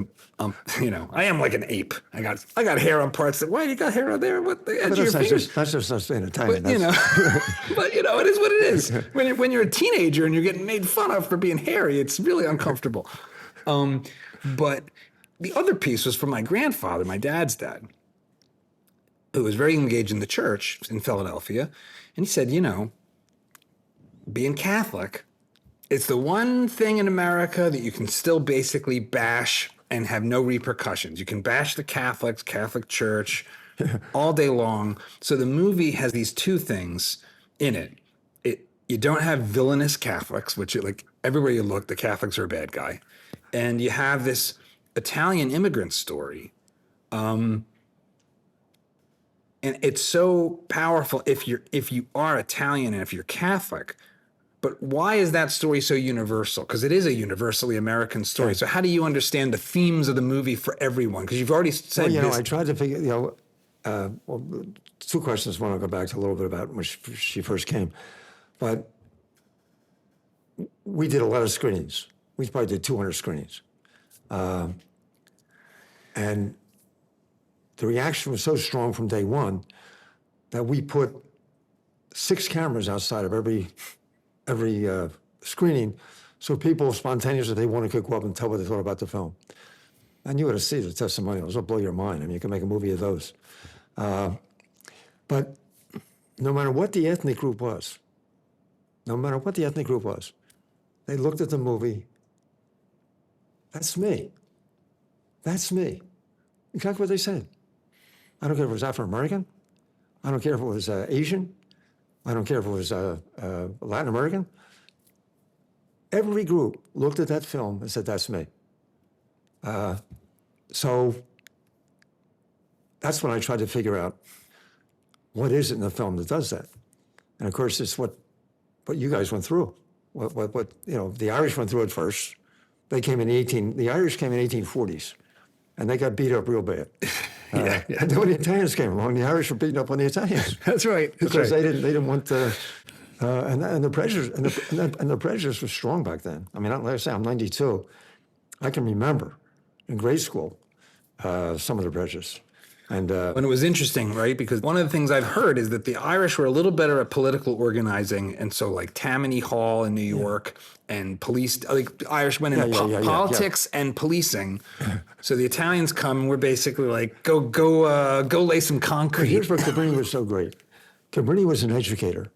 am like an ape. I got hair on parts that, why you got hair on there? What the edge of your fingers? That's just us being Italian. But, but it is what it is. When you're a teenager and you're getting made fun of for being hairy, it's really uncomfortable. But the other piece was from my grandfather, my dad's dad, who was very engaged in the church in Philadelphia. And he said, being Catholic, it's the one thing in America that you can still basically bash and have no repercussions. You can bash the Catholics, Catholic Church, all day long. So the movie has these two things in it. You don't have villainous Catholics, which like everywhere you look, the Catholics are a bad guy. And you have this Italian immigrant story And it's so powerful if you are Italian and if you're Catholic. But why is that story so universal? Because it is a universally American story. So how do you understand the themes of the movie for everyone? Because you've already said Well, this. I tried to figure, well, two questions. One, I'll go back to a little bit about when she first came. But we did a lot of screenings. We probably did 200 screenings. And the reaction was so strong from day one that we put 6 cameras outside of every screening, so people spontaneously, they wanted to go up and tell what they thought about the film. And you ought to see the testimonials; it'll blow your mind. I mean, you can make a movie of those. But no matter what the ethnic group was, they looked at the movie. That's me. That's me. Exactly what they said. I don't care if it was Afro-American. I don't care if it was Asian. I don't care if it was Latin American. Every group looked at that film and said, that's me. So that's when I tried to figure out what is it in the film that does that. And of course, it's what you guys went through. What the Irish went through it first. The Irish came in 1840s, and they got beat up real bad. And then when the Italians came along, the Irish were beating up on the Italians. That's right. Because they didn't want the and the prejudice was strong back then. I mean, like I say, I'm 92. I can remember in grade school some of the prejudice. And when it was interesting, right? Because one of the things I've heard is that the Irish were a little better at political organizing, and so like Tammany Hall in New York and police, like the Irish went into politics and policing. So the Italians come and we're basically like, go lay some concrete. Here's where Cabrini was so great. Cabrini was an educator,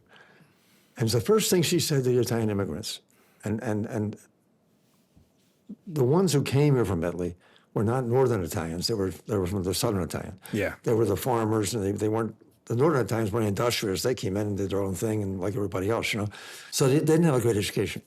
and the first thing she said to the Italian immigrants, and the ones who came here from Italy were not Northern Italians. They were from the Southern Italian. Yeah. They were the farmers, and they weren't, the Northern Italians weren't industrialists. They came in and did their own thing, and like everybody else, So they didn't have a great education.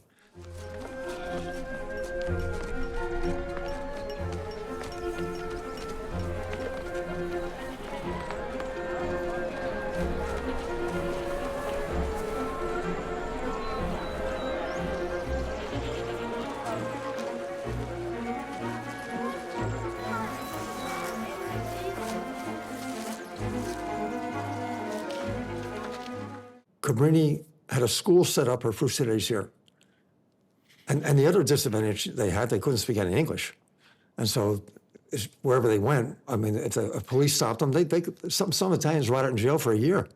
Cabrini had a school set up her first 2 days here. And the other disadvantage they had, they couldn't speak any English. And so wherever they went, I mean, if a police stopped them, some Italians were out in jail for a year.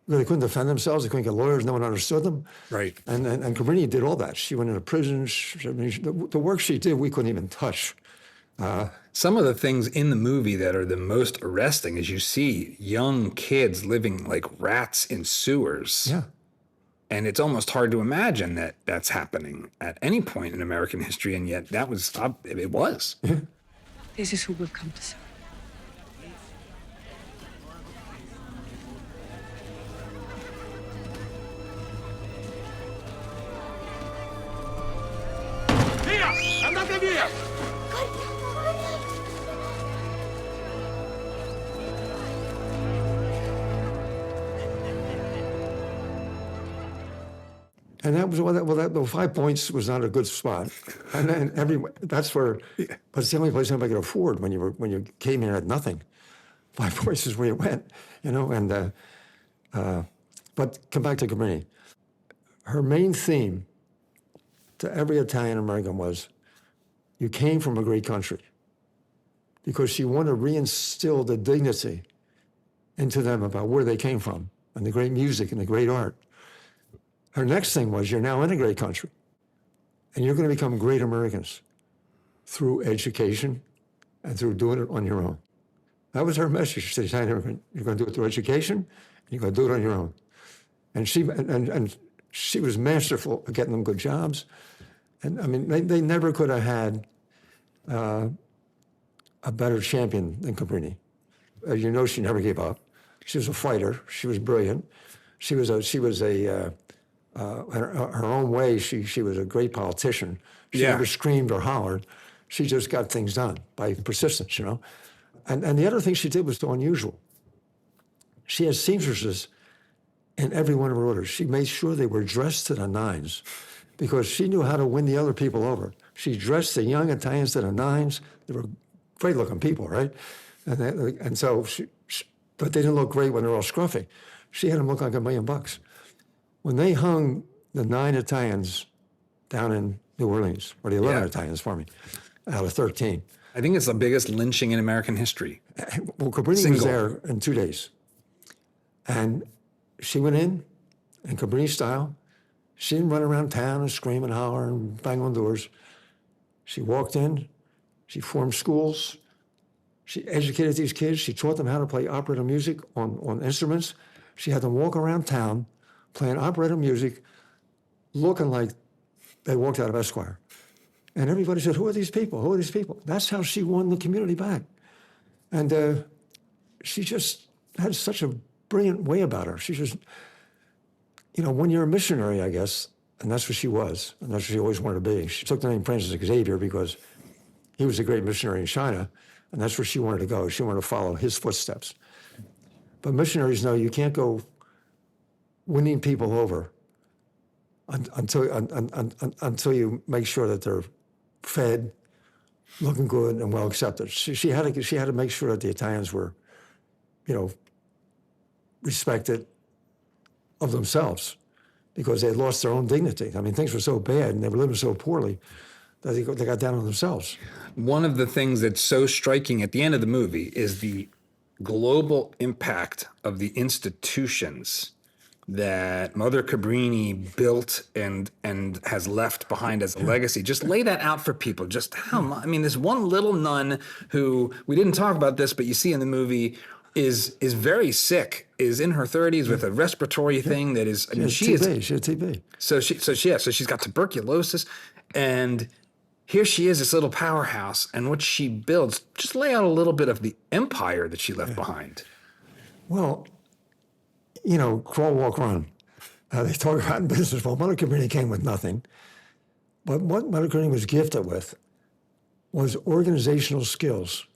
They couldn't defend themselves, they couldn't get lawyers, no one understood them. Right. And Cabrini did all that. She went into prisons. The work she did, we couldn't even touch. Some of the things in the movie that are the most arresting is you see young kids living like rats in sewers. Yeah. And it's almost hard to imagine that that's happening at any point in American history, and yet it was. Yeah. This is who will come to serve. Via! Andate via! And that was the 5 Points was not a good spot, and then that's where, but it's the only place anybody could afford when you came here at nothing. 5 Points is where you went, And but come back to Cabrini. Her main theme to every Italian American was, you came from a great country, because she wanted to reinstill the dignity into them about where they came from and the great music and the great art. Her next thing was, you're now in a great country, and you're going to become great Americans through education and through doing it on your own. That was her message to the Italian immigrant. You're going to do it through education, and you're going to do it on your own. And she was masterful at getting them good jobs. And I mean, they never could have had a better champion than Cabrini. As you know, she never gave up. She was a fighter. She was brilliant. Her own way, she was a great politician. She never screamed or hollered. She just got things done by persistence, And the other thing she did was so unusual. She had seamstresses in every one of her orders. She made sure they were dressed to the nines because she knew how to win the other people over. She dressed the young Italians to the nines. They were great-looking people, right? And so, but they didn't look great when they were all scruffy. She had them look like $1 million. When they hung the 9 Italians down in New Orleans, or the 11 Italians, for me, out of 13. I think it's the biggest lynching in American history. Well, Cabrini was there in 2 days. And she went in Cabrini style. She didn't run around town and scream and holler and bang on doors. She walked in, she formed schools, she educated these kids, she taught them how to play operetta music on instruments. She had them walk around town playing operetta music, looking like they walked out of Esquire. And everybody said, who are these people? Who are these people? That's how she won the community back. And she just had such a brilliant way about her. She just, you know, when you're a missionary, I guess, and that's what she was, and that's what she always wanted to be. She took the name Francis Xavier because he was a great missionary in China, and that's where she wanted to go. She wanted to follow his footsteps. But missionaries know you can't go winning people over until you make sure that they're fed, looking good, and well accepted. She had to make sure that the Italians were, you know, respected of themselves because they had lost their own dignity. I mean, things were so bad and they were living so poorly that they got down on themselves. One of the things that's so striking at the end of the movie is the global impact of the institutions that Mother Cabrini built and has left behind as a legacy. Just lay that out for people. Just how much, I mean, this one little nun who, we didn't talk about this, but you see in the movie, is very sick, is in her 30s with a respiratory thing that is, I mean, she had TB. So she's got tuberculosis, and here she is, this little powerhouse, and what she builds, just lay out a little bit of the empire that she left behind. Well, you know, crawl, walk, run. They talk about in business. Well, Mother Cabrini came with nothing. But what Mother Cabrini was gifted with was organizational skills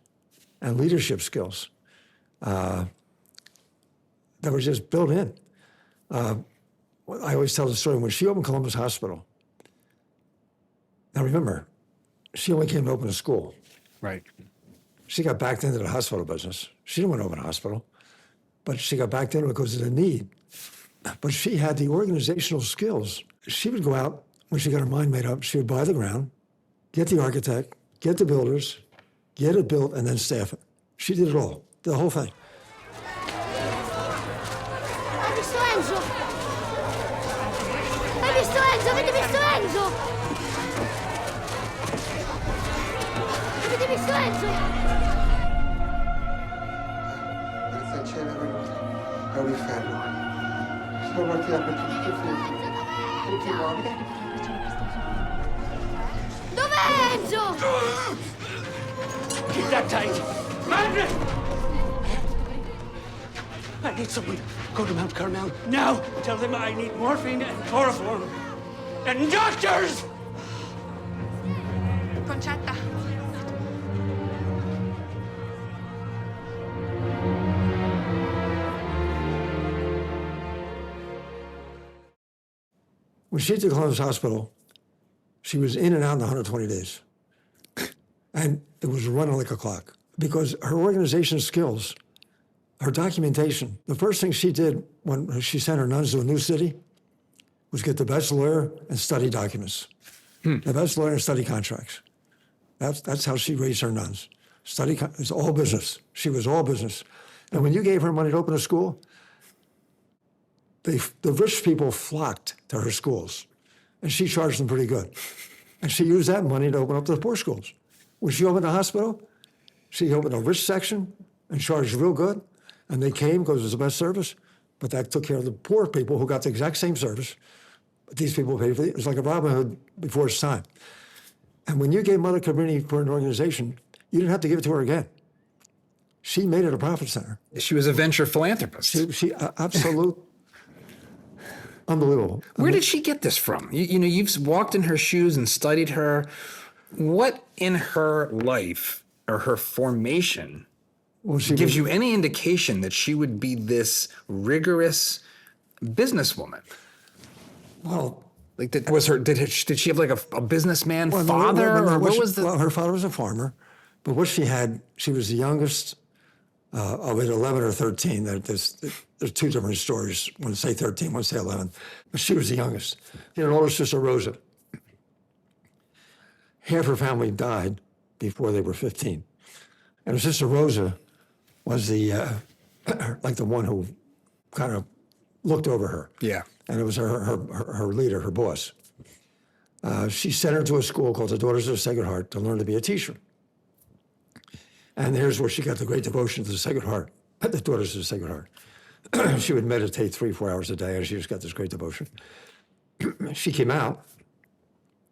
and leadership skills that were just built in. I always tell the story, when she opened Columbus Hospital, now remember, she only came to open a school. Right. She got backed into the hospital business. She didn't want to open a hospital, but she got backed into it because of the need. But she had the organizational skills. She would go out, when she got her mind made up, she would buy the ground, get the architect, get the builders, get it built, and then staff it. She did it all, the whole thing. Hai visto Enzo? Hai visto Enzo? Avete visto Enzo? Avete visto Enzo? Grazie al cielo è un inferno. Sono morti dappertutto, tutti morti. Dov'è Enzo? Keep that tight. Margaret! I need someone. Go to Mount Carmel now. Tell them I need morphine and chloroform. And doctors! Concetta. When she took Columbus Hospital, she was in and out in 120 days. And it was running like a clock because her organization skills, her documentation, the first thing she did when she sent her nuns to a new city was get the best lawyer and study documents. The best lawyer and study contracts. That's how she raised her nuns. It's all business. She was all business. And when you gave her money to open a school, the rich people flocked to her schools, and she charged them pretty good. And she used that money to open up the poor schools. When she opened a hospital, she opened a rich section and charged real good, and they came because it was the best service, but that took care of the poor people who got the exact same service, but these people paid for it. It was like a Robin Hood before its time. And when you gave Mother Cabrini for an organization, you didn't have to give it to her again. She made it a profit center. She was a venture philanthropist. She absolute, unbelievable. Where did she get this from? You know, you've walked in her shoes and studied her. What in her life or her formation Well, she gives was- you any indication that she would be this rigorous businesswoman. Well, Like, did she have like a businessman well, father, or what she- was the? Well, her father was a farmer, but what she had, she was the youngest of it, 11 or 13. There's two different stories. One say 13, one say 11. But she was the youngest. She had an older sister, Rosa. Half her family died before they were 15. And her sister, Rosa, was the like the one who kind of looked over her. Yeah. And it was her leader, her boss. She sent her to a school called the Daughters of the Sacred Heart to learn to be a teacher. And here's where she got the great devotion to the Sacred Heart, the Daughters of the Sacred Heart. She would meditate 3-4 hours a day, and she just got this great devotion. She came out.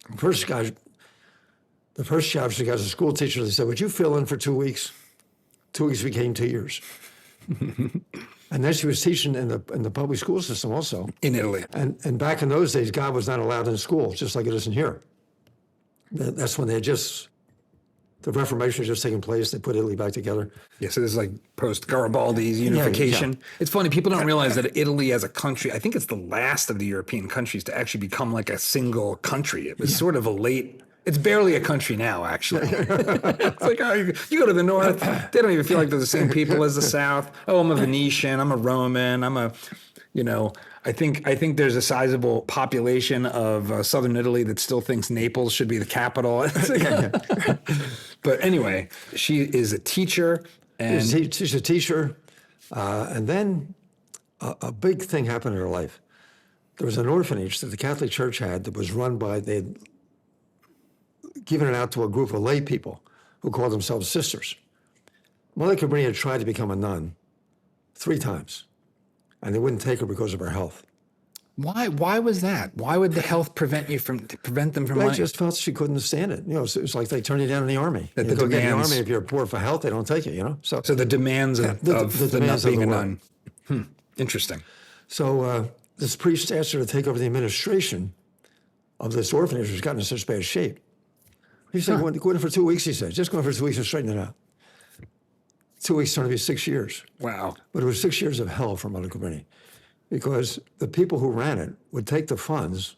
The first job she got as a school teacher, they said, would you fill in for 2 weeks? 2 weeks became 2 years. And then she was teaching in the public school system also. In Italy. And back in those days, God was not allowed in school, just like it isn't here. That's when the Reformation had just taken place. They put Italy back together. Yeah, so this is like post-Garibaldi's unification. yeah. It's funny, people don't realize that Italy as a country, I think it's the last of the European countries to actually become like a single country. It was sort of a late, it's barely a country now, actually. It's like, oh, you go to the north, they don't even feel like they're the same people as the south. Oh, I'm a Venetian, I'm a Roman, I think there's a sizable population of southern Italy that still thinks Naples should be the capital. But anyway, she is a teacher. And She's a teacher. And then a big thing happened in her life. There was an orphanage that the Catholic Church had that was run by, they'd given it out to a group of lay people who called themselves sisters. Mother Cabrini had tried to become a nun 3 times, and they wouldn't take her because of her health. why was that? Why would the health prevent them from They money? just felt she couldn't stand it. It was like they turn you down in the army. That You the go get in the demands- army, if you're poor for health, they don't take you, So So the demands of the demands being of a the nun. Interesting. So this priest asked her to take over the administration of this orphanage, which got in such bad shape. He said, go in for 2 weeks, he said. Just go in for 2 weeks and straighten it out. 2 weeks turned to be 6 years. Wow. But it was 6 years of hell for Mother Cabrini, because the people who ran it would take the funds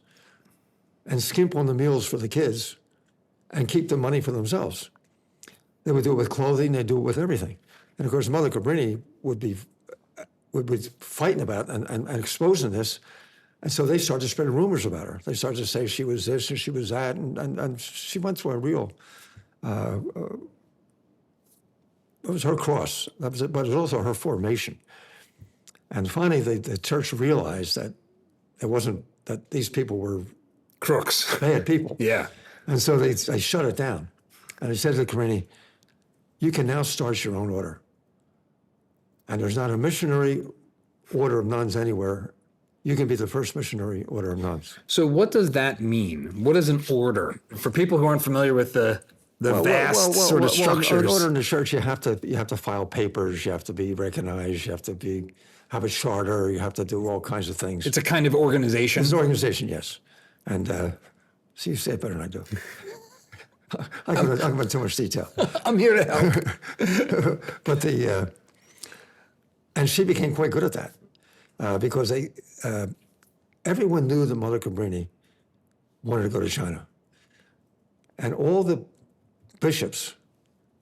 and skimp on the meals for the kids and keep the money for themselves. They would do it with clothing, they'd do it with everything. And of course, Mother Cabrini would be fighting about and exposing this. And so they started spreading rumors about her. They started to say she was this and she was that. And she went through a real, it was her cross, but it was also her formation. And finally, the church realized that it wasn't, that these people were Crooks. bad people. Yeah. And so they shut it down. And they said to Cabrini, you can now start your own order. And there's not a missionary order of nuns anywhere. You can be the first missionary order of nuns. So what does that mean? What is an order? For people who aren't familiar with the vast sort of structures. In order in the church, you have to file papers. You have to be recognized. You have to have a charter. You have to do all kinds of things. It's a kind of organization. It's an organization, yes. And see, you say it better than I do. I go into too much detail. I'm here to help. But and she became quite good at that because everyone knew that Mother Cabrini wanted to go to China. And all the bishops,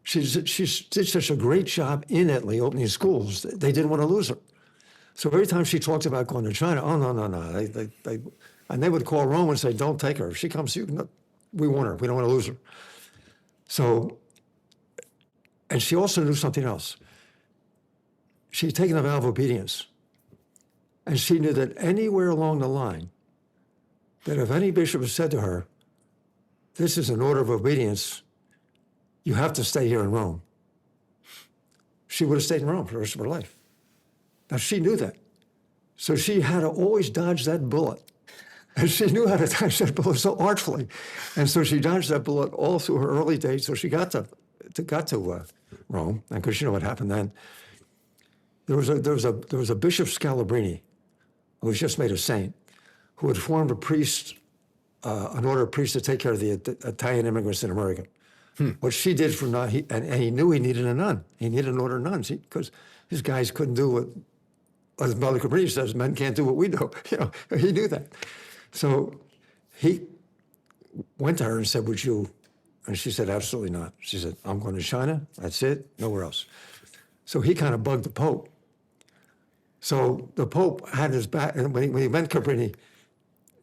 she did such a great job in Italy opening schools, they didn't want to lose her. So every time she talked about going to China, oh, no. And they would call Rome and say, don't take her. If she comes, we want her. We don't want to lose her. So, and she also knew something else. She had taken a vow of obedience. And she knew that anywhere along the line, that if any bishop said to her, this is an order of obedience, you have to stay here in Rome, she would have stayed in Rome for the rest of her life. Now, she knew that. So she had to always dodge that bullet. And she knew how to dodge that bullet so artfully. And so she dodged that bullet all through her early days. So she got to Rome, and because you know what happened then. There was a Bishop Scalabrini, who was just made a saint, who had formed a priest, an order of priests to take care of the Italian immigrants in America. What she did for nun, and he knew he needed a nun. He needed an order of nuns because his guys couldn't do what, as Mother Cabrini says, men can't do what we do. You know, he knew that. So he went to her and said, would you? And she said, absolutely not. She said, I'm going to China. That's it. Nowhere else. So he kind of bugged the Pope. So the Pope had his back, and when he met Cabrini,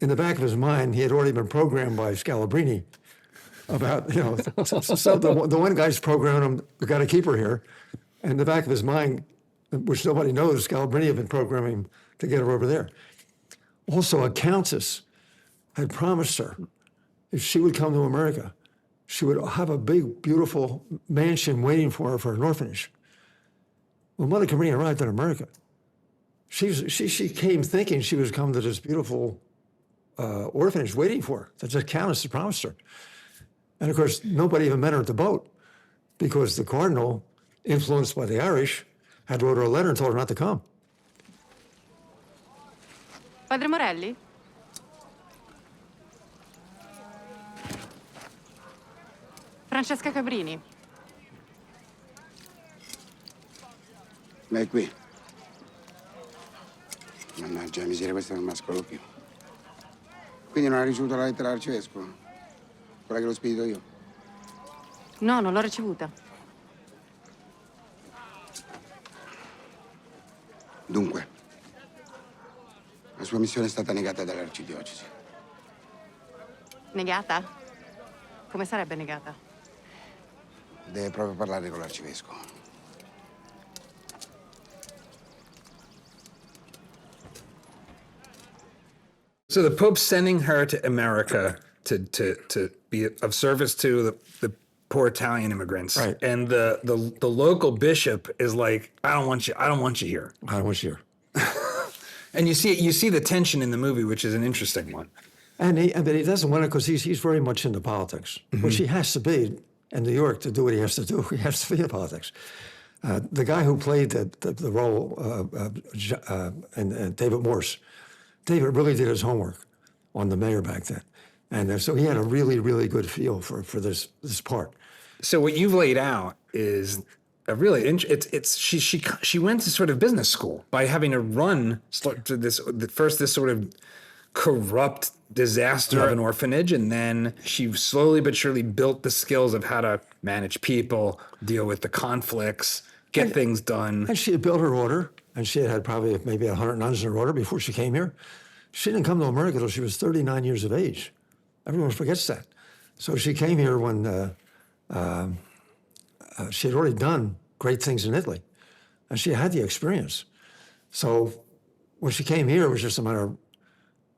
in the back of his mind, he had already been programmed by Scalabrini about, you know, so the one guy's programming him, we got to keep her here. And in the back of his mind, which nobody knows, Scalabrini had been programming him to get her over there. Also, a countess had promised her if she would come to America, she would have a big, beautiful mansion waiting for her for an orphanage. When Mother Cabrini arrived in America, she came thinking she was coming to this beautiful orphanage waiting for her. That's a countess had promised her. And of course, nobody even met her at the boat because the cardinal, influenced by the Irish, had wrote her a letter and told her not to come. Padre Morelli? Francesca Cabrini. Lei è qui. Mannaggia, miseria, questa non mi ascolto più. Quindi non ha ricevuto la lettera dell'arcivescovo? Quella che l'ho spedito io? No, non l'ho ricevuta. Dunque, la sua missione è stata negata dall'arcidiocesi. Negata? Come sarebbe negata? Deve proprio parlare con l'arcivescovo. So the Pope's sending her to America to be of service to the poor Italian immigrants. Right. And the local bishop is like, I don't want you here. I don't want you here. And you see the tension in the movie, which is an interesting one. But he doesn't want it because he's very much into politics, which he has to be in New York to do what he has to do. He has to be in politics. The guy who played the role, and David Morse, David really did his homework on the mayor back then. And so he had a really, really good feel for this part. So what you've laid out is a really she went to sort of business school by having to run this sort of corrupt disaster of an orphanage, and then she slowly but surely built the skills of how to manage people, deal with the conflicts, get things done. And she had built her order, and she had probably maybe 100 nuns in her order before she came here. She didn't come to America until she was 39 years of age. Everyone forgets that. So she came here when she had already done great things in Italy, and she had the experience. So when she came here, it was just a matter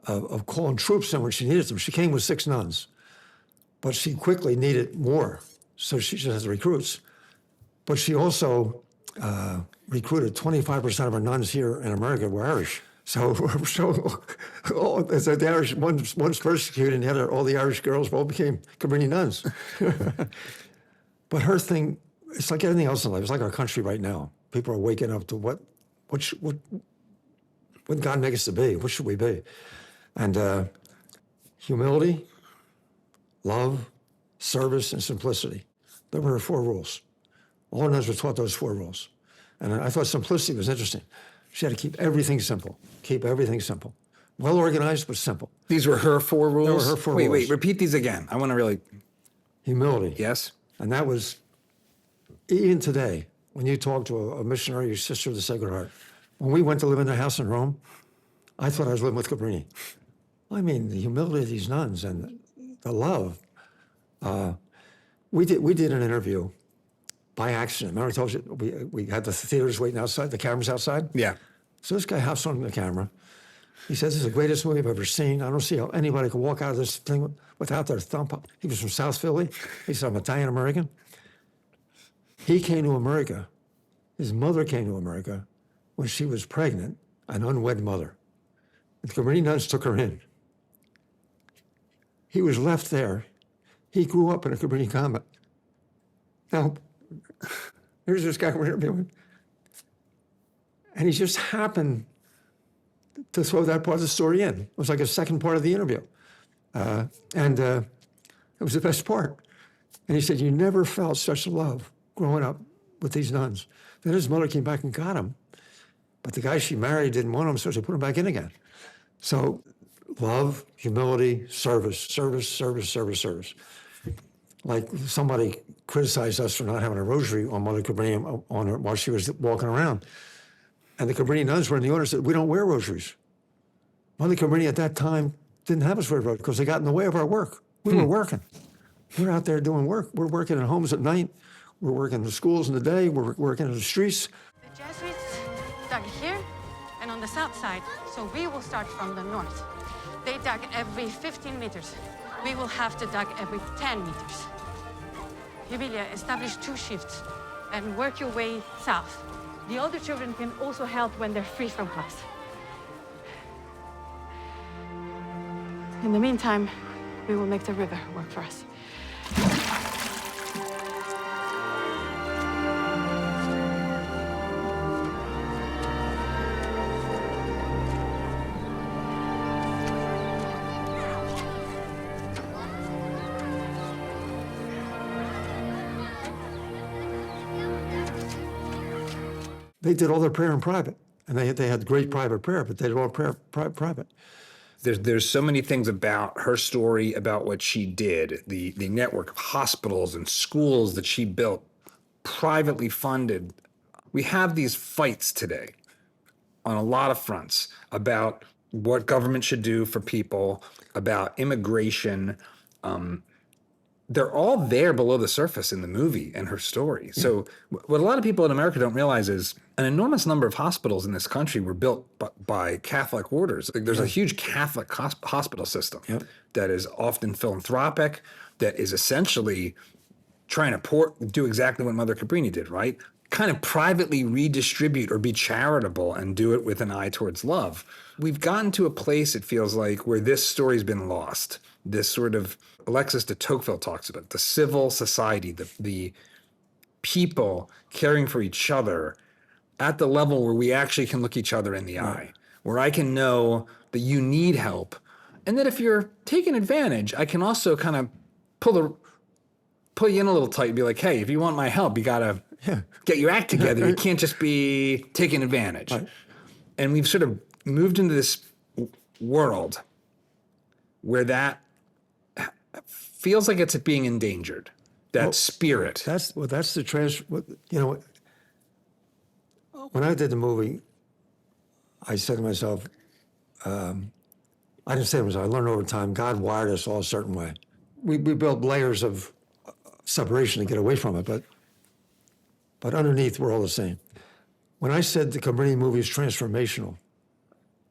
of calling troops in when she needed them. She came with 6 nuns, but she quickly needed more, so she just has recruits. But she also recruited 25% of her nuns here in America were Irish. So the Irish, one's persecuted, and the other, all the Irish girls all became Cabrini nuns. But her thing, it's like everything else in life. It's like our country right now. People are waking up to what God make us to be. What should we be? And humility, love, service, and simplicity. Those were her 4 rules. All nuns were taught those 4 rules. And I thought simplicity was interesting. She had to keep everything simple. Keep everything simple. Well organized, but simple. These were her 4 rules? They were her 4 rules. Wait, repeat these again. I want to really... Humility. Yes? And that was, even today, when you talk to a missionary, your sister of the Sacred Heart, when we went to live in their house in Rome, I thought I was living with Cabrini. I mean, the humility of these nuns and the love. We did an interview by accident. Remember I told you we had the theaters waiting outside, the cameras outside? Yeah. So this guy hops on the camera. He says, this is the greatest movie I've ever seen. I don't see how anybody could walk out of this thing without their thumb up. He was from South Philly. He said, I'm Italian-American. He came to America. His mother came to America when she was pregnant, an unwed mother. The Cabrini nuns took her in. He was left there. He grew up in a Cabrini convent. Now, here's this guy we're interviewing. And he just happened to throw that part of the story in. It was like a second part of the interview. And it was the best part. And he said, you never felt such love growing up with these nuns. Then his mother came back and got him. But the guy she married didn't want him, so she put him back in again. So love, humility, service, service, service, service, service. Like somebody criticized us for not having a rosary on Mother Cabrini on her while she was walking around. And the Cabrini nuns were in the order and said, we don't wear rosaries. Mother Cabrini at that time didn't have us wear rosaries because they got in the way of our work. We were working. We're out there doing work. We're working in homes at night. We're working in the schools in the day. We're working in the streets. The Jesuits dug here and on the south side, so we will start from the north. They dug every 15 meters. We will have to dug every 10 meters. Emilia, establish 2 shifts and work your way south. The older children can also help when they're free from class. In the meantime, we will make the river work for us. They did all their prayer in private, and they had great private prayer, but they did all prayer private. There's so many things about her story, about what she did, the network of hospitals and schools that she built, privately funded. We have these fights today on a lot of fronts about what government should do for people, about immigration. They're all there below the surface in the movie and her story. So what a lot of people in America don't realize is an enormous number of hospitals in this country were built by Catholic orders. Like, there's a huge Catholic hospital system that is often philanthropic, that is essentially trying to do exactly what Mother Cabrini did, right? Kind of privately redistribute or be charitable and do it with an eye towards love. We've gotten to a place, it feels like, where this story's been lost. This sort of, Alexis de Tocqueville talks about, the civil society, the people caring for each other at the level where we actually can look each other in the eye, where I can know that you need help. And that if you're taking advantage, I can also kind of pull you in a little tight and be like, hey, if you want my help, you got to get your act together. You can't just be taking advantage. Right. And we've sort of moved into this world where that feels like it's being endangered, that spirit. That's the you know, when I did the movie, I said to myself, I didn't say to myself, I learned over time, God wired us all a certain way. We built layers of separation to get away from it, but underneath, we're all the same. When I said the Cabrini movie is transformational,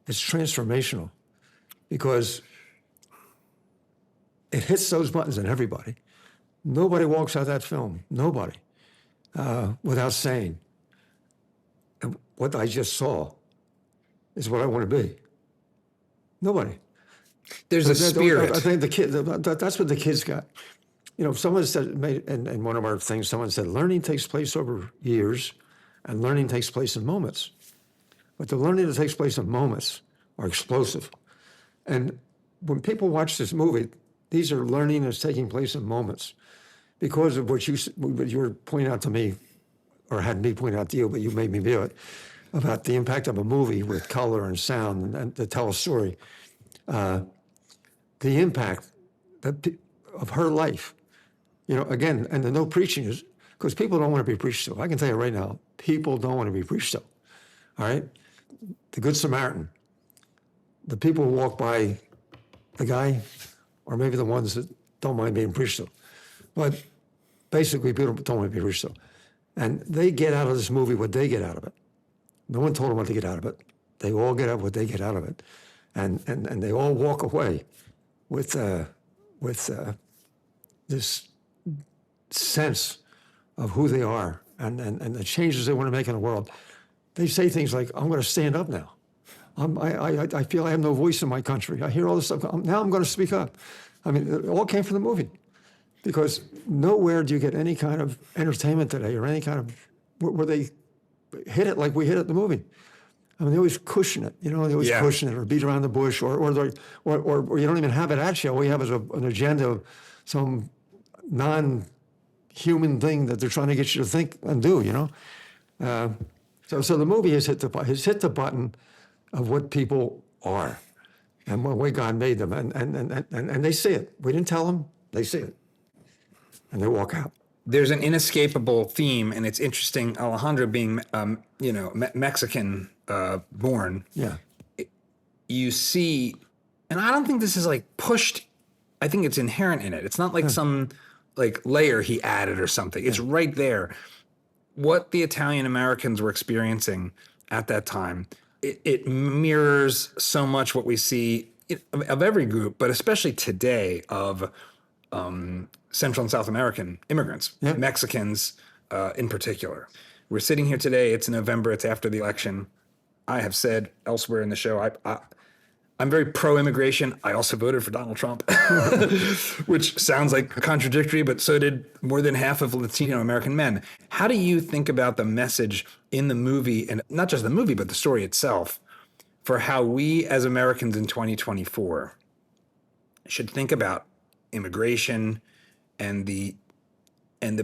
it's transformational because it hits those buttons in everybody. Nobody walks out of that film, nobody, without saying, what I just saw is what I want to be. Nobody. There's a spirit. I think the kid, that's what the kids got. You know, someone said, in one of our things, someone said, learning takes place over years and learning takes place in moments. But the learning that takes place in moments are explosive. And when people watch this movie, these are learning that's taking place in moments because of what you were pointing out to me, or had me point out to you, but you made me do it, about the impact of a movie with color and sound and to tell a story. The impact of her life. You know, again, and the no preaching is, because people don't want to be preached to. I can tell you right now, people don't want to be preached to, all right? The Good Samaritan, the people who walk by the guy, or maybe the ones that don't mind being preached to. But basically, people don't want to be preached to. And they get out of this movie what they get out of it. No one told them what to get out of it. They all get out what they get out of it. And they all walk away with this sense of who they are and the changes they want to make in the world. They say things like, I'm going to stand up now. I feel I have no voice in my country. I hear all this stuff. Now I'm going to speak up. I mean, it all came from the movie. Because nowhere do you get any kind of entertainment today or any kind of, where they hit it like we hit it in the movie. I mean, they always cushion it, you know, they always cushion it or beat around the bush or you don't even have it actually. All you have is an agenda of some human thing that they're trying to get you to think and do, you know? So the movie has hit the button of what people are and the way God made them. And they see it. We didn't tell them, they see it. And they walk out. There's an inescapable theme, and it's interesting, Alejandro being, Mexican born. Yeah. You see, and I don't think this is like pushed. I think it's inherent in it. It's not like some like layer he added or something. It's right there. What the Italian Americans were experiencing at that time, it mirrors so much what we see of every group, but especially today of Central and South American immigrants, Mexicans in particular. We're sitting here today. It's November. It's after the election. I have said elsewhere in the show, I'm very pro-immigration. I also voted for Donald Trump, which sounds like contradictory, but so did more than half of Latino American men. How do you think about the message in the movie, and not just the movie, but the story itself, for how we as Americans in 2024 should think about immigration and the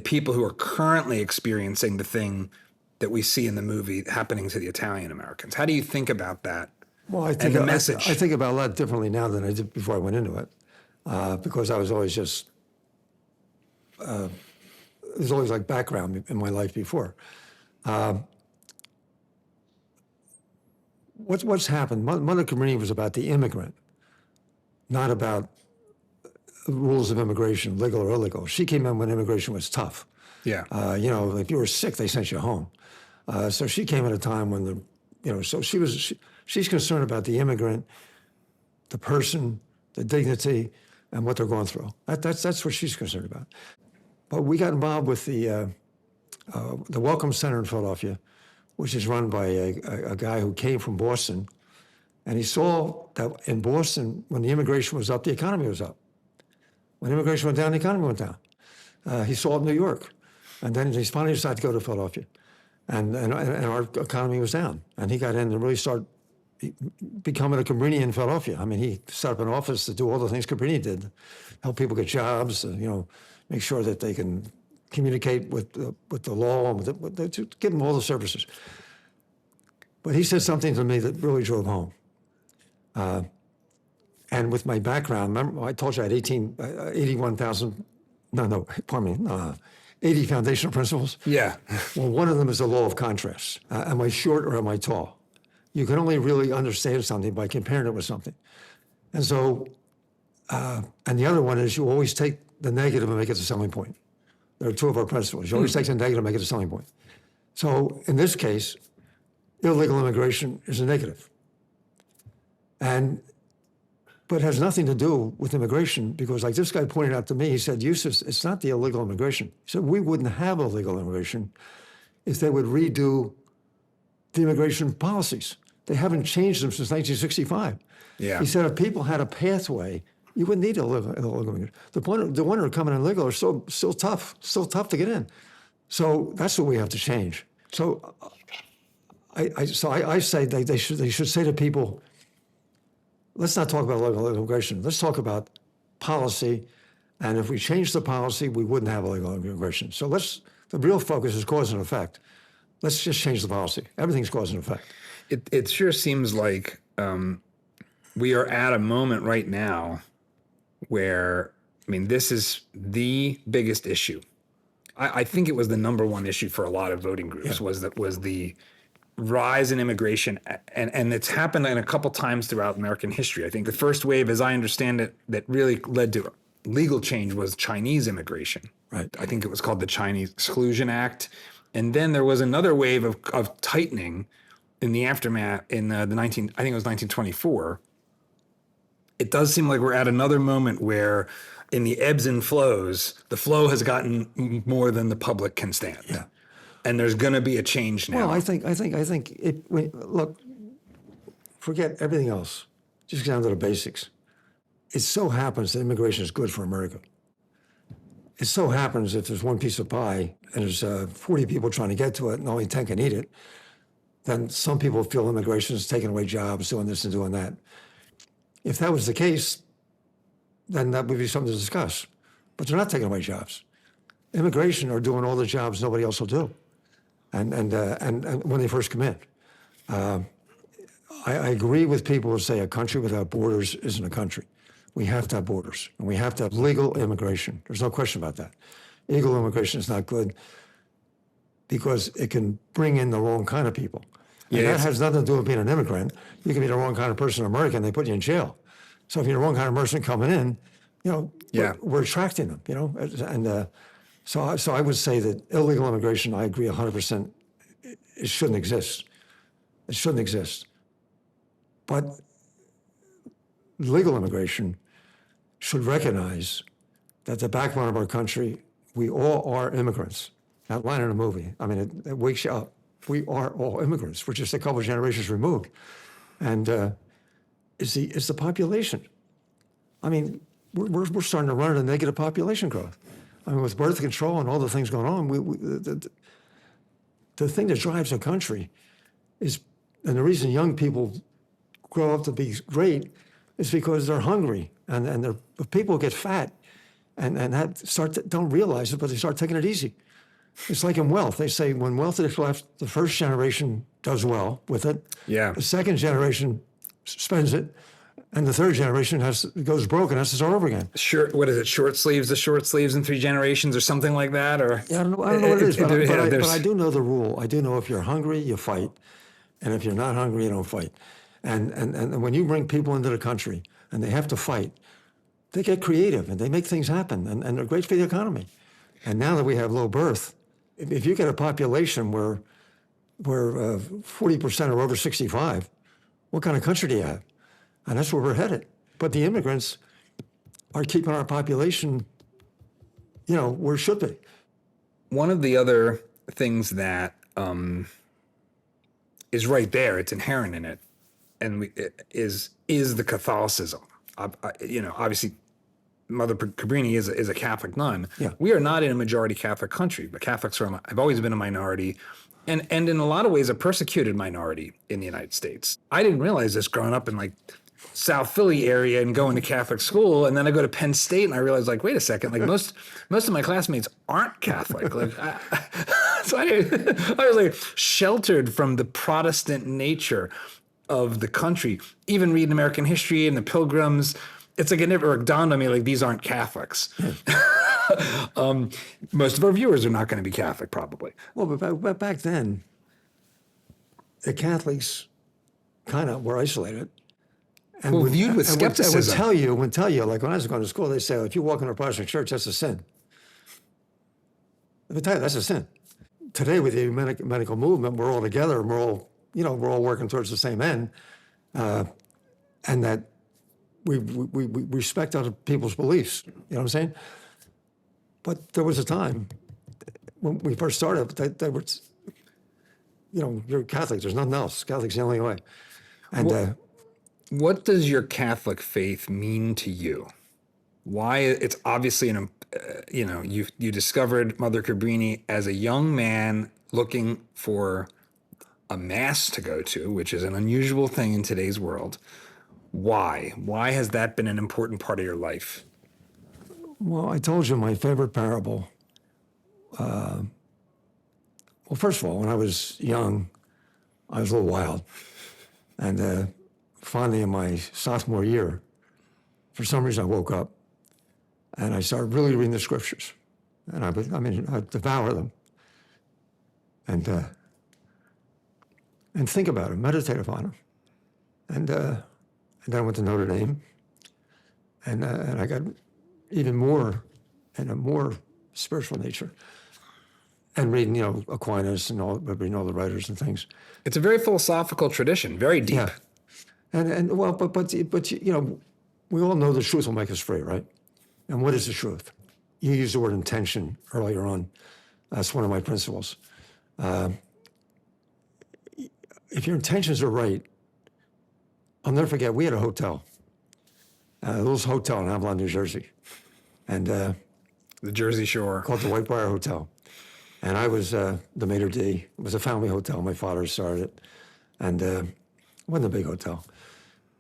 people who are currently experiencing the thing that we see in the movie happening to the Italian Americans? How do you think about that? Well, I think about a lot differently now than I did before I went into it, because I was always just there's always like background in my life before. What's happened? Mother Cabrini was about the immigrant, not about rules of immigration, legal or illegal. She came in when immigration was tough. Yeah. If you were sick, they sent you home. So she came at a time when so she's concerned about the immigrant, the person, the dignity, and what they're going through. That's what she's concerned about. But we got involved with the Welcome Center in Philadelphia, which is run by a guy who came from Boston, and he saw that in Boston, when the immigration was up, the economy was up. When immigration went down, the economy went down. He saw it in New York, and then he finally decided to go to Philadelphia, and our economy was down, and he got in and really started becoming a Cabrini in Philadelphia. I mean, he set up an office to do all the things Cabrini did, help people get jobs, make sure that they can communicate with the law, and to give them all the services. But he said something to me that really drove home. And with my background, remember I told you I had 80 foundational principles? Yeah. Well, one of them is the law of contrast. Am I short or am I tall? You can only really understand something by comparing it with something. And so, and the other one is you always take the negative and make it the selling point. There are two of our principles. You always take the negative and make it a selling point. So in this case, illegal immigration is a negative. But it has nothing to do with immigration, because like this guy pointed out to me, he said, Eustace, it's not the illegal immigration. He said, we wouldn't have illegal immigration if they would redo the immigration policies. They haven't changed them since 1965. Yeah. He said, if people had a pathway, you wouldn't need illegal immigration. The one who are coming in illegal are still tough to get in. So that's what we have to change. So I say they should say to people, let's not talk about illegal immigration. Let's talk about policy. And if we change the policy, we wouldn't have illegal immigration. So the real focus is cause and effect. Let's just change the policy. Everything's cause and effect. It sure seems like we are at a moment right now where, this is the biggest issue. I think it was the number one issue for a lot of voting groups, was the rise in immigration, and it's happened in a couple times throughout American history. I think the first wave, as I understand it, that really led to legal change was Chinese immigration. Right. I think it was called the Chinese Exclusion Act. And then there was another wave of tightening in the aftermath in I think it was 1924. It does seem like we're at another moment where in the ebbs and flows, the flow has gotten more than the public can stand. Yeah. And there's going to be a change now. Well, I think look, forget everything else. Just get down to the basics. It so happens that immigration is good for America. It so happens if there's one piece of pie and there's 40 people trying to get to it and only 10 can eat it, then some people feel immigration is taking away jobs, doing this and doing that. If that was the case, then that would be something to discuss. But they're not taking away jobs. immigration are doing all the jobs nobody else will do, and when they first come in. I agree with people who say a country without borders isn't a country. We have to have borders, and we have to have legal immigration. There's no question about that. Illegal immigration is not good because it can bring in the wrong kind of people. And that has nothing to do with being an immigrant. You can be the wrong kind of person in America, and they put you in jail. So if you're the wrong kind of person coming in, we're attracting them, And so I would say that illegal immigration, I agree 100%, it shouldn't exist. It shouldn't exist. But legal immigration should recognize that the backbone of our country, we all are immigrants. That line in a movie, I mean, it wakes you up. We are all immigrants. We're just a couple of generations removed. And it's the population. I mean, we're starting to run into negative population growth. I mean, with birth control and all the things going on, the thing that drives a country is, and the reason young people grow up to be great is because they're hungry, and people get fat and don't realize it, but they start taking it easy. It's like in wealth. They say when wealth is left, the first generation does well with it. Yeah. The second generation spends it, and the third generation goes broke and has to start over again. What is it? Short sleeves in 3 generations, or something like that, or I don't know what it is, but I do know the rule. I do know if you're hungry, you fight, and if you're not hungry, you don't fight. And when you bring people into the country and they have to fight, they get creative and they make things happen, and they're great for the economy. And now that we have low birth, if you get a population where 40% are over 65, what kind of country do you have? And that's where we're headed. But the immigrants are keeping our population, where it should be. One of the other things that is right there, it's inherent in it, and is the Catholicism. Obviously, Mother Cabrini is a Catholic nun. Yeah. We are not in a majority Catholic country, but Catholics have always been a minority, and in a lot of ways a persecuted minority in the United States. I didn't realize this growing up in South Philly area and going to Catholic school, and then I go to Penn State and I realized wait a second, most of my classmates aren't Catholic. So I was sheltered from the Protestant nature of the country. Even reading American history and the Pilgrims, it's it never dawned on me these aren't Catholics. Most of our viewers are not going to be Catholic, probably. Well, but back then, the Catholics kind of were isolated. And viewed with skepticism. Would tell you, like when I was going to school, they say, if you walk into a Protestant church, that's a sin. They would tell you, that's a sin. Today, with the medical movement, we're all together, and we're all working towards the same end, and that we respect other people's beliefs. You know what I'm saying? But there was a time when we first started that they were, you're Catholic. There's nothing else. Catholic's the only way. And what does your Catholic faith mean to you? Why? It's obviously you discovered Mother Cabrini as a young man looking for a mass to go to, which is an unusual thing in today's world. Why? Why has that been an important part of your life? Well, I told you my favorite parable. Well, first of all, when I was young, I was a little wild. And finally, in my sophomore year, for some reason, I woke up and I started really reading the scriptures. And I devour them. And think about them, meditate upon them. And then I went to Notre Dame. And I got even more, and a more spiritual nature. And reading, Aquinas and reading all the writers and things. It's a very philosophical tradition, very deep. Yeah. And we all know the truth will make us free, right? And what is the truth? You used the word intention earlier on. That's one of my principles. If your intentions are right, I'll never forget, we had a hotel, a little hotel in Avalon, New Jersey. And the Jersey Shore. Called the Whitebriar Hotel. And I was the maitre d'. It was a family hotel. My father started it. And it wasn't a big hotel.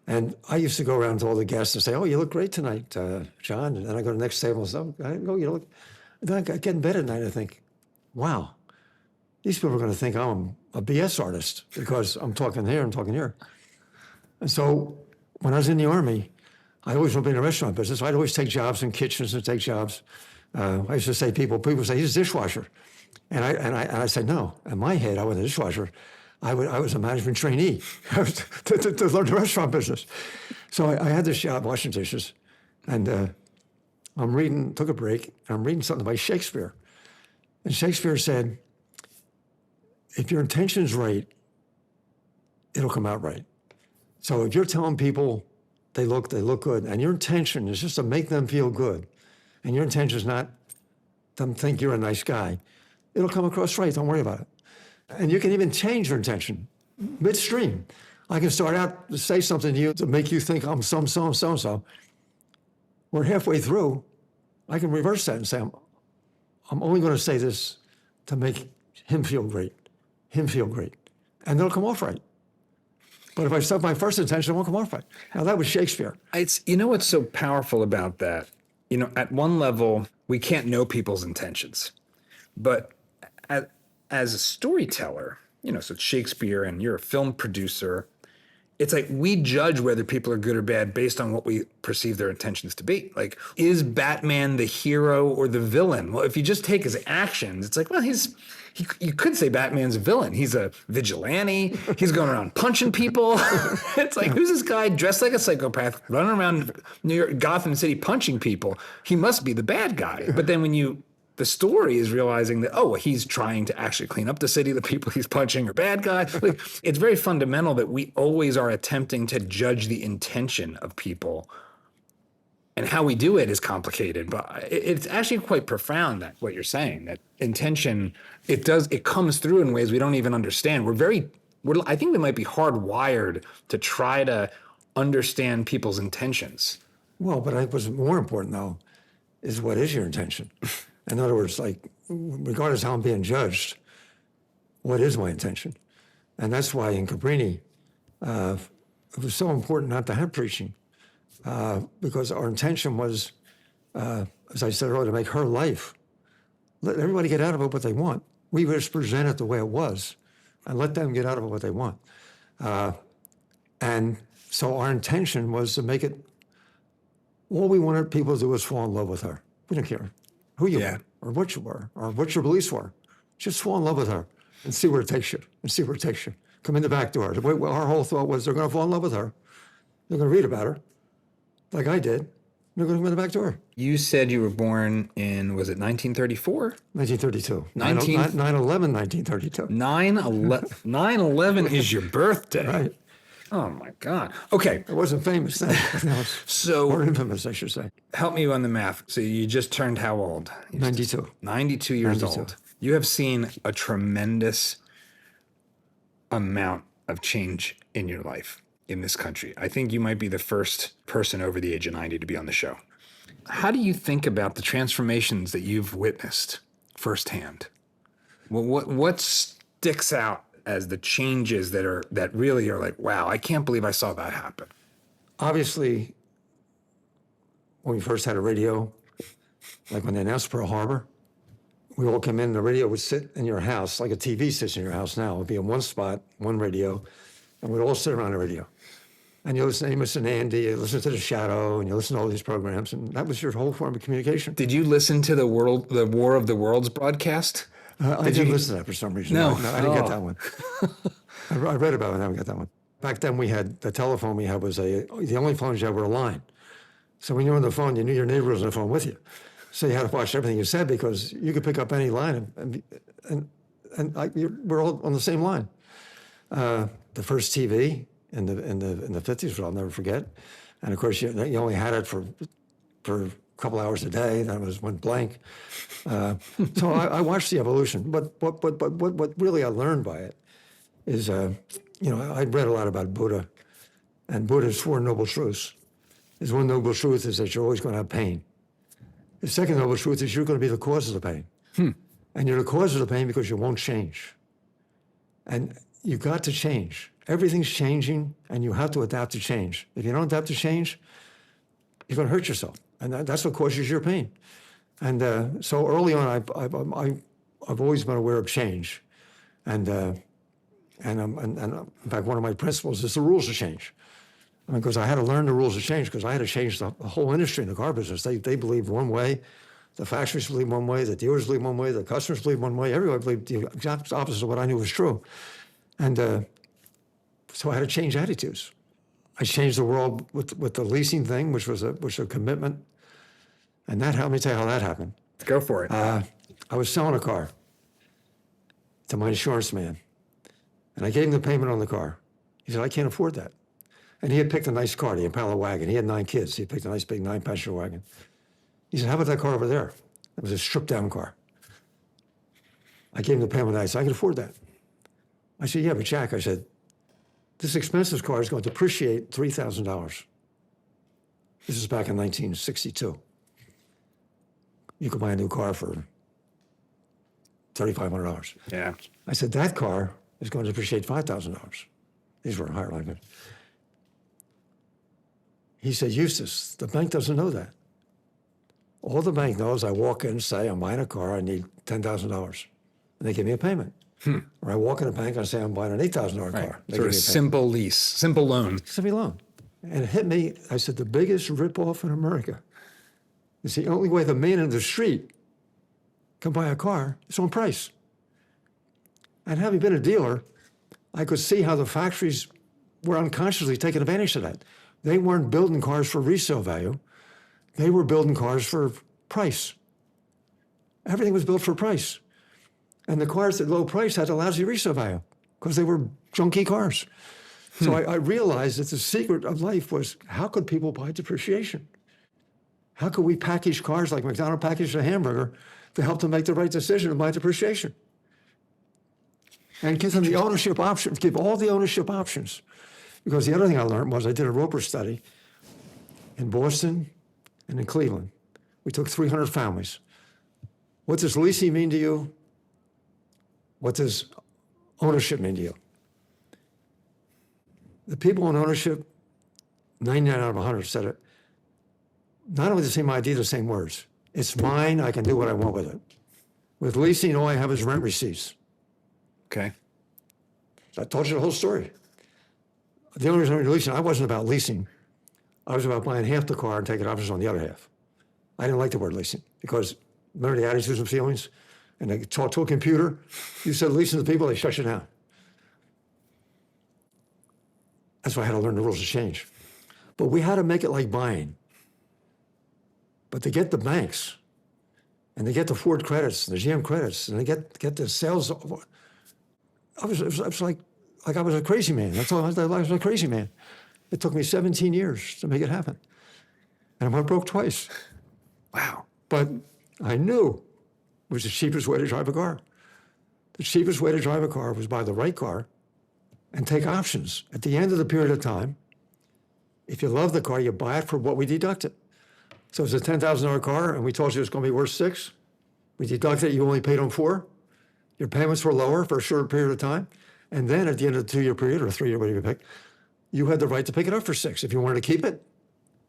And I used to go around to all the guests and say, "Oh, you look great tonight, John." And then I go to the next table and say, "Oh, you look." Then I get in bed at night and I think, wow, these people are going to think I'm a BS artist because I'm talking here, I'm talking here. And so when I was in the Army, I always wanted to be in the restaurant business. I'd always take jobs in kitchens and take jobs. I used to say, people say, he's a dishwasher. And I said, no. In my head, I wasn't a dishwasher. I was a management trainee to learn the restaurant business. So I had this job washing dishes. And I'm reading, took a break, and I'm reading something by Shakespeare. And Shakespeare said, if your intention's right, it'll come out right. So if you're telling people they look good, and your intention is just to make them feel good, and your intention is not them think you're a nice guy, it'll come across right, don't worry about it. And you can even change your intention midstream. I can start out to say something to you to make you think I'm so-and-so. We're halfway through, I can reverse that and say, I'm only going to say this to make him feel great. And it'll come off right. But if I set my first intention, it won't come off right. Now, that was Shakespeare. It's, you know what's so powerful about that? You know, at one level, we can't know people's intentions. But as a storyteller, you know, so it's Shakespeare and you're a film producer, it's like we judge whether people are good or bad based on what we perceive their intentions to be. Like, is Batman the hero or the villain? Well, if you just take his actions, it's like, well, you could say Batman's a villain. He's a vigilante. He's going around punching people. It's like, who's this guy dressed like a psychopath running around New York, Gotham City punching people? He must be the bad guy. But then the story is realizing that, oh, he's trying to actually clean up the city. The people he's punching are bad guys. Like, it's very fundamental that we always are attempting to judge the intention of people. And how we do it is complicated, but it's actually quite profound, that what you're saying, that intention, it comes through in ways we don't even understand. I think we might be hardwired to try to understand people's intentions. Well, but what's more important, though, is what is your intention? In other words, like, regardless of how I'm being judged, what is my intention? And that's why in Cabrini, it was so important not to have preaching. Because our intention was, as I said earlier, to make her life. Let everybody get out of it what they want. We just present it the way it was and let them get out of it what they want. And so our intention was to make it, all we wanted people to do was fall in love with her. We didn't care who you were or what you were or what your beliefs were. Just fall in love with her and see where it takes you Come in the back door. Our whole thought was they're going to fall in love with her. They're going to read about her. Like I did, they're going to come in the back door. You said you were born in, was it 1934? 1932. 9/11, 1932. 9/11 is your birthday. Right. Oh, my God. Okay. It wasn't famous then. Or infamous, I should say. Help me on the math. So you just turned how old? 92. 92 years old. You have seen a tremendous amount of change in your life in this country. I think you might be the first person over the age of 90 to be on the show. How do you think about the transformations that you've witnessed firsthand? Well, what sticks out as the changes that really are like, wow, I can't believe I saw that happen? Obviously, when we first had a radio, like when they announced Pearl Harbor, we all come in, the radio would sit in your house, like a TV sits in your house now. It would be in one spot, one radio, and we'd all sit around the radio. And you listen to Amos and Andy, you listen to The Shadow, and you listen to all these programs, and that was your whole form of communication. Did you listen to the War of the Worlds broadcast? I didn't listen to that for some reason. No, I didn't get that one. I read about it, I never got that one. Back then we had, the telephone we had was the only phones you had were a line. So when you were on the phone, you knew your neighbor was on the phone with you. So you had to watch everything you said because you could pick up any line and we're all on the same line. The first TV in the 50s, which I'll never forget. And of course, you only had it for a couple hours a day. Then it went blank. So I watched the evolution. But what really I learned by it is, I'd read a lot about Buddha, and Buddha's 4 noble truths. His one noble truth is that you're always going to have pain. The second noble truth is you're going to be the cause of the pain. And you're the cause of the pain because you won't change. And you got to change. Everything's changing, and you have to adapt to change. If you don't adapt to change, you're going to hurt yourself. And that's what causes your pain. And so early on, I've always been aware of change. And in fact, one of my principles is the rules of change. I mean, because I had to learn the rules of change, because I had to change the whole industry in the car business. They believed one way, the factories believed one way, the dealers believed one way, the customers believed one way. Everybody believed the exact opposite of what I knew was true. And so I had to change attitudes. I changed the world with the leasing thing, which was a commitment. And that, let me tell you how that happened. Go for it. I was selling a car to my insurance man, and I gave him the payment on the car. He said, I can't afford that. And he had picked a nice car, the Impala wagon. He had 9 kids. He picked a nice big 9-passenger wagon. He said, how about that car over there? It was a stripped-down car. I gave him the payment. I said, I can afford that. I said, yeah, but Jack, I said, this expensive car is going to depreciate $3,000. This is back in 1962. You could buy a new car for $3,500. Yeah. I said, that car is going to depreciate $5,000. These were higher line. He said, Eustace, the bank doesn't know that. All the bank knows, I walk in and say, I'm buying a car, I need $10,000. And they give me a payment. Or I walk in the bank and I say, I'm buying an $8,000 car. They Sort of simple lease, simple loan. Simple loan. And it hit me, I said, the biggest ripoff in America is the only way the man in the street can buy a car is on price. And having been a dealer, I could see how the factories were unconsciously taking advantage of that. They weren't building cars for resale value. They were building cars for price. Everything was built for price. And the cars at low price had a lousy resale value because they were junky cars. So I realized that the secret of life was, how could people buy depreciation? How could we package cars like McDonald's packaged a hamburger to help them make the right decision to buy depreciation? And give them the ownership options, give all the ownership options. Because the other thing I learned was I did a Roper study in Boston and in Cleveland. We took 300 families. What does leasing mean to you? What does ownership mean to you? The people in ownership, 99 out of 100 said it. Not only the same idea, the same words. It's mine, I can do what I want with it. With leasing, all I have is rent receipts. Okay. I told you the whole story. The only reason I'm leasing, I wasn't about leasing. I was about buying half the car and taking options on the other half. I didn't like the word leasing because remember the attitudes and feelings? And they talk to a computer. You said leasing to people, they shut you down. That's why I had to learn the rules of change. But we had to make it like buying. But to get the banks, and they get the Ford credits, and the GM credits, and they get the sales. I was like I was a crazy man. That's all I was a crazy man. It took me 17 years to make it happen. And I went broke twice. Wow. But I knew it was the cheapest way to drive a car. The cheapest way to drive a car was buy the right car and take options. At the end of the period of time, if you love the car, you buy it for what we deducted. So it's a $10,000 car, and we told you it's going to be worth $6,000. We deducted it, you only paid on $4,000. Your payments were lower for a short period of time. And then at the end of the 2-year period, or 3-year, whatever you pick, you had the right to pick it up for $6,000. If you wanted to keep it,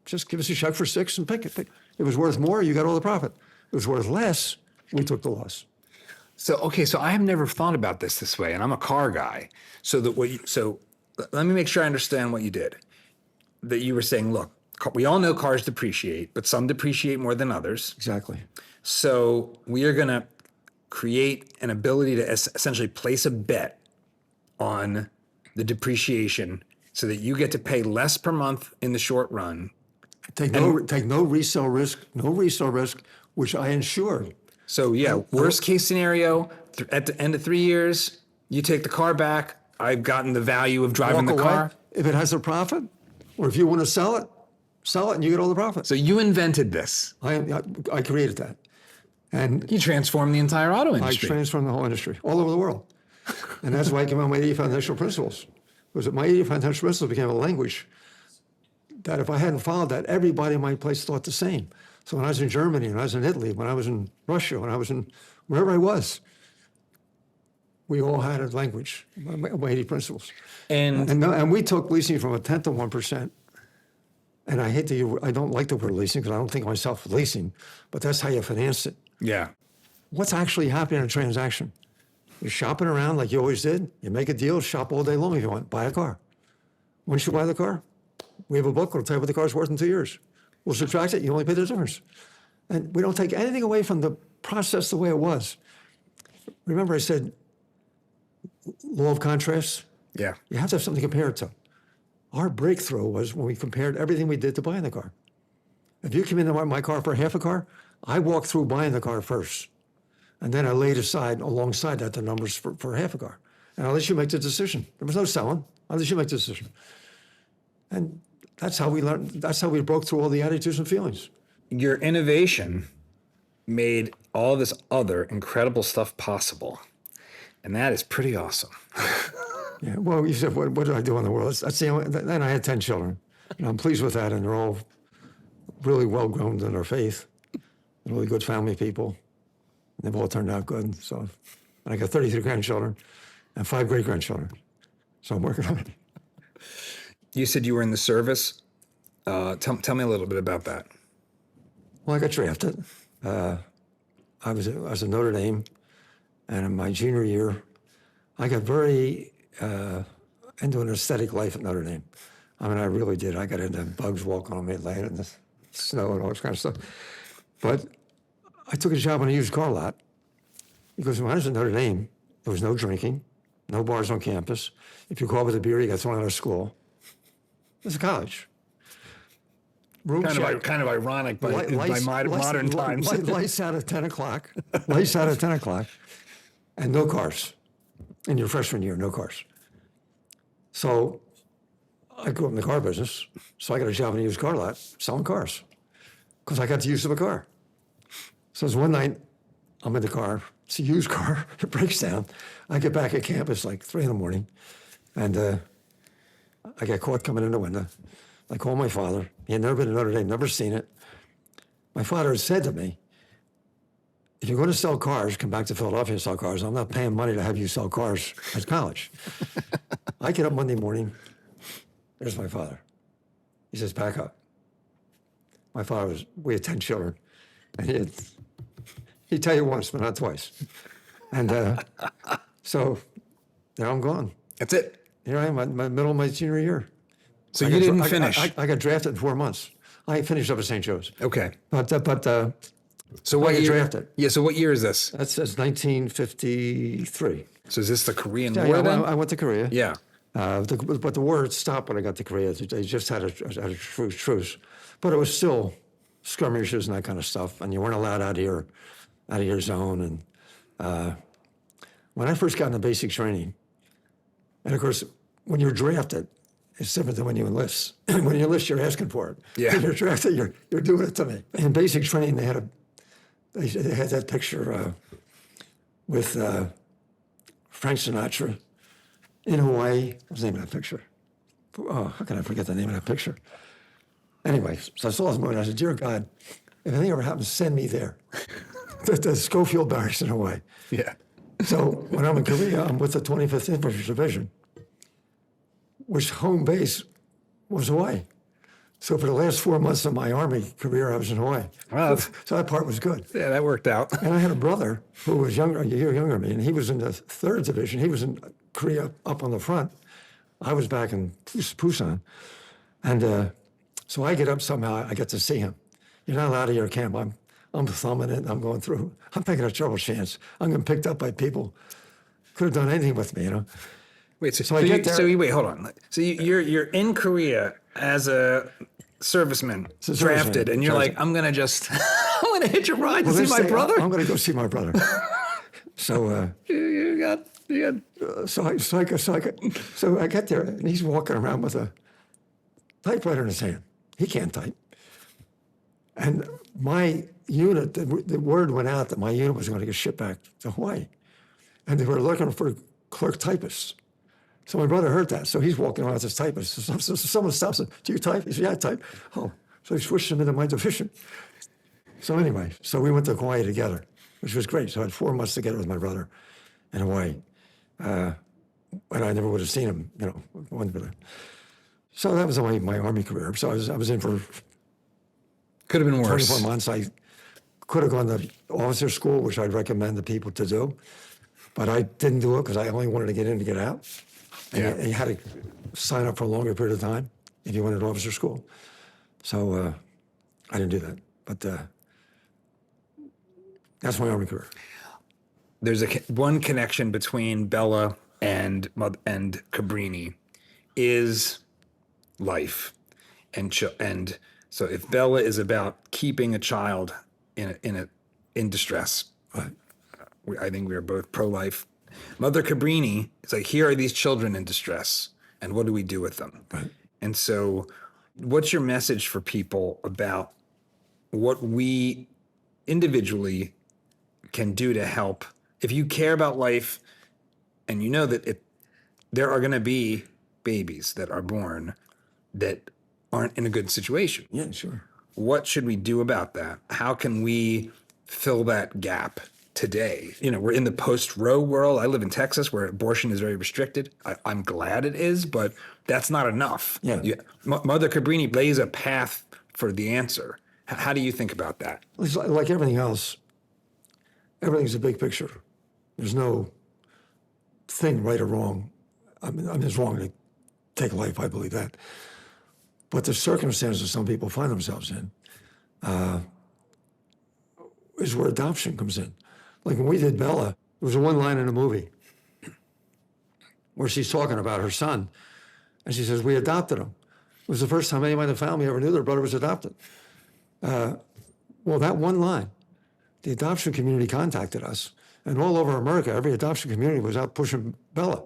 just give us a check for $6,000 and pick it. It was worth more, you got all the profit. It was worth less, we took the loss. So, okay, so I have never thought about this way, and I'm a car guy. So let me make sure I understand what you did. That you were saying, look, we all know cars depreciate, but some depreciate more than others. Exactly. So we are going to create an ability to essentially place a bet on the depreciation so that you get to pay less per month in the short run. Take no resale risk, which I insured. So yeah, worst case scenario, at the end of 3 years, you take the car back. I've gotten the value of driving the car. If it has a profit, or if you want to sell it and you get all the profit. So you invented this. I created that. And you transformed the entire auto industry. I transformed the whole industry, all over the world. And that's why I came out with my 80 foundational principles. Because my 80 foundational principles became a language that if I hadn't followed that, everybody in my place thought the same. So when I was in Germany, when I was in Italy, when I was in Russia, when I was in wherever I was, we all had a language, my 80 principles. And we took leasing from 1/10 of 1%, And I don't like the word leasing because I don't think of myself leasing, but that's how you finance it. Yeah. What's actually happening in a transaction? You're shopping around like you always did. You make a deal, shop all day long if you want. Buy a car. Once you buy the car, we have a book. We'll tell you what the car's worth in 2 years. We'll subtract it. You only pay the difference. And we don't take anything away from the process the way it was. Remember I said law of contrast? Yeah. You have to have something to compare it to. Our breakthrough was when we compared everything we did to buying the car. If you come into my car for half a car, I walked through buying the car first. And then I laid aside, alongside that, the numbers for half a car. And I'll let you make the decision. There was no selling. I'll let you make the decision. And that's how we learned, that's how we broke through all the attitudes and feelings. Your innovation made all this other incredible stuff possible. And that is pretty awesome. Yeah, well, you said, what do I do in the world? That's the only, then I had 10 children. And I'm pleased with that, and they're all really well-grown in their faith, really good family people. And they've all turned out good. So, and I got 33 grandchildren and 5 great-grandchildren. So I'm working on it. You said you were in the service. Tell me a little bit about that. Well, I got drafted. I was at Notre Dame, and in my junior year, I got very into an aesthetic life at Notre Dame. I mean, I really did. I got into bugs walking on me, laying in the snow and all this kind of stuff. But I took a job on a used car lot because when I was at Notre Dame, there was no drinking, no bars on campus. If you called with a beer, you got thrown out of school. It was a college. Kind of ironic, but by modern times. Lights out at 10 o'clock. Lights out at 10 o'clock. And no cars. In your freshman year, no cars. So I grew up in the car business. So I got a job in a used car lot selling cars because I got the use of a car. So it's one night, I'm in the car. It's a used car. It breaks down. I get back at campus like 3 in the morning. And I get caught coming in the window. I call my father. He had never been to Notre Dame, never seen it. My father had said to me, if you're going to sell cars, come back to Philadelphia and sell cars. I'm not paying money to have you sell cars at college. I get up Monday morning. There's my father. He says, back up. My father we had 10 children. And he'd tell you once, but not twice. And so there I'm gone. That's it. Here I am, my middle of my junior year. So you didn't finish. I got drafted in 4 months. I finished up at St. Joe's. Okay. But so what I got year? drafted. Yeah. So what year is this? That's 1953. So is this the Korean Yeah, War then? I went to Korea. Yeah. But the war had stopped when I got to Korea. They just had a truce. But it was still skirmishes and that kind of stuff. And you weren't allowed out of your zone. And when I first got into basic training, and of course, when you're drafted, it's different than when you enlist. When you enlist, you're asking for it. Yeah. When you're drafted, you're doing it to me. In basic training, they had that picture with Frank Sinatra in Hawaii. What's the name of that picture? Oh, how can I forget the name of that picture? Anyway, so I saw this movie, and I said, dear God, if anything ever happens, send me there. the Schofield Barracks in Hawaii. Yeah. So when I'm in Korea, I'm with the 25th Infantry Division, which home base was Hawaii. So for the last 4 months of my Army career, I was in Hawaii. Wow. So that part was good. Yeah, that worked out. And I had a brother who was a year younger than me, and he was in the 3rd Division. He was in Korea up on the front. I was back in Busan. And so I get up somehow, I get to see him. You're not allowed to your camp. I'm thumbing it, I'm going through. I'm taking a trouble chance. I'm getting picked up by people. Could have done anything with me, you know? Wait, wait, hold on. So you're in Korea as a serviceman, drafted, and you're like, I'm gonna hitch a ride to see my brother. I'm gonna go see my brother. So so I get there, and he's walking around with a typewriter in his hand. He can't type. And my unit, the word went out that my unit was going to get shipped back to Hawaii, and they were looking for clerk typists. So my brother heard that. So he's walking around with his typist. So someone stops him. Do you type? He said, yeah, I type. Oh, so he switched him into my division. So anyway, so we went to Hawaii together, which was great. So I had 4 months together with my brother in Hawaii. And I never would have seen him, you know. So that was my Army career. So I was in for Could have been worse. 24 months. I could have gone to officer school, which I'd recommend the people to do. But I didn't do it because I only wanted to get in to get out. And Yeah. you had to sign up for a longer period of time if you went to officer school. So I didn't do that. But that's my Army career. There's one connection between Bella and Cabrini is life, and so if Bella is about keeping a child in distress, I think we are both pro-life. Mother Cabrini is like, here are these children in distress, and what do we do with them? Right. And so, what's your message for people about what we individually can do to help? If you care about life and you know that there are going to be babies that are born that aren't in a good situation. Yeah, sure. What should we do about that? How can we fill that gap today? You know, we're in the post-Roe world. I live in Texas where abortion is very restricted. I'm glad it is, but that's not enough. Yeah. Mother Cabrini lays a path for the answer. How do you think about that? It's like everything else, everything's a big picture. There's no thing right or wrong. I mean, it's wrong to take life, I believe that. But the circumstances some people find themselves in is where adoption comes in. Like when we did Bella, there was one line in the movie where she's talking about her son, and she says, we adopted him. It was the first time anyone in the family ever knew their brother was adopted. Well, that one line, the adoption community contacted us, and all over America, every adoption community was out pushing Bella.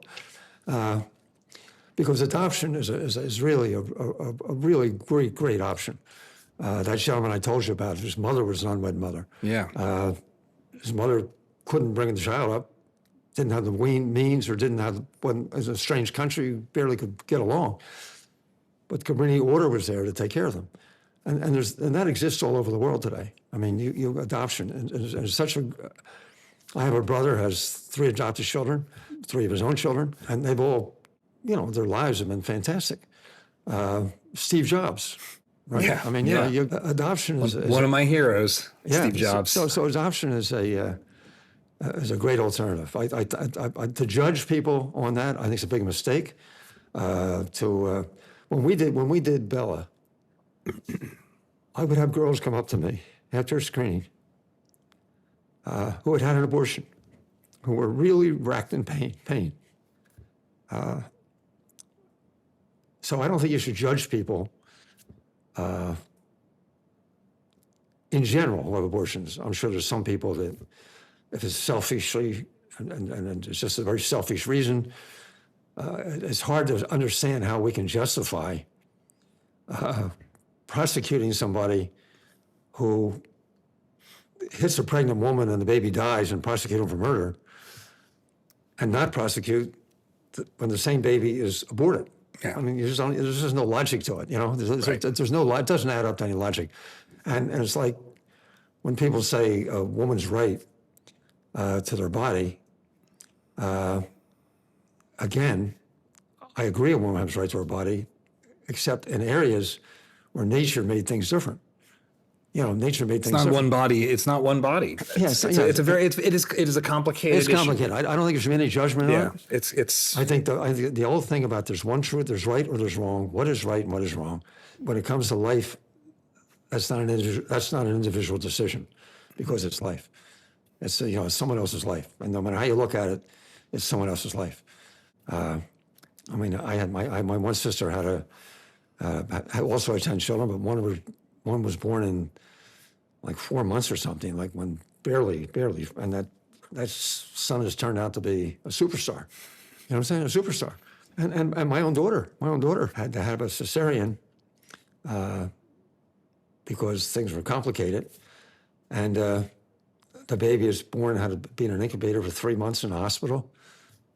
Because adoption is really a really great option. That gentleman I told you about, his mother was an unwed mother. Yeah. His mother couldn't bring the child up, didn't have the means, or didn't have, it was a strange country, barely could get along. But Cabrini order was there to take care of them. And that exists all over the world today. I mean, you adoption, and it's such a, I have a brother who has 3 adopted children, 3 of his own children, and they've all, you know, their lives have been fantastic. Steve Jobs, right? Yeah, I mean, yeah. you know, adoption is one of my heroes, yeah, Steve Jobs. So adoption is a great alternative. To judge people on that, I think it's a big mistake. When we did Bella, I would have girls come up to me after a screening who had had an abortion, who were really racked in pain. So I don't think you should judge people in general of abortions. I'm sure there's some people that, if it's selfishly, and it's just a very selfish reason, it's hard to understand how we can justify prosecuting somebody who hits a pregnant woman and the baby dies and prosecute them for murder, and not prosecute when the same baby is aborted. Yeah. I mean, there's just no logic to it, you know? There's no, it doesn't add up to any logic. And it's like when people say a woman's right to their body, again, I agree a woman has right to her body, except in areas where nature made things different. You know, nature made things different. It's not one body. It's not one body. Yeah, it is a complicated It's complicated. I don't think there should be any judgment on it. It's. I think the old thing about there's one truth, there's right or there's wrong. What is right and what is wrong? When it comes to life, that's not an individual decision, because it's life. It's it's someone else's life, and no matter how you look at it, it's someone else's life. I mean, I had my one sister had also had 10 children, but one was born in like 4 months or something, like when barely, and that son has turned out to be a superstar. You know what I'm saying? A superstar. And my own daughter had to have a cesarean because things were complicated, and the baby is born, had to be in an incubator for 3 months in the hospital.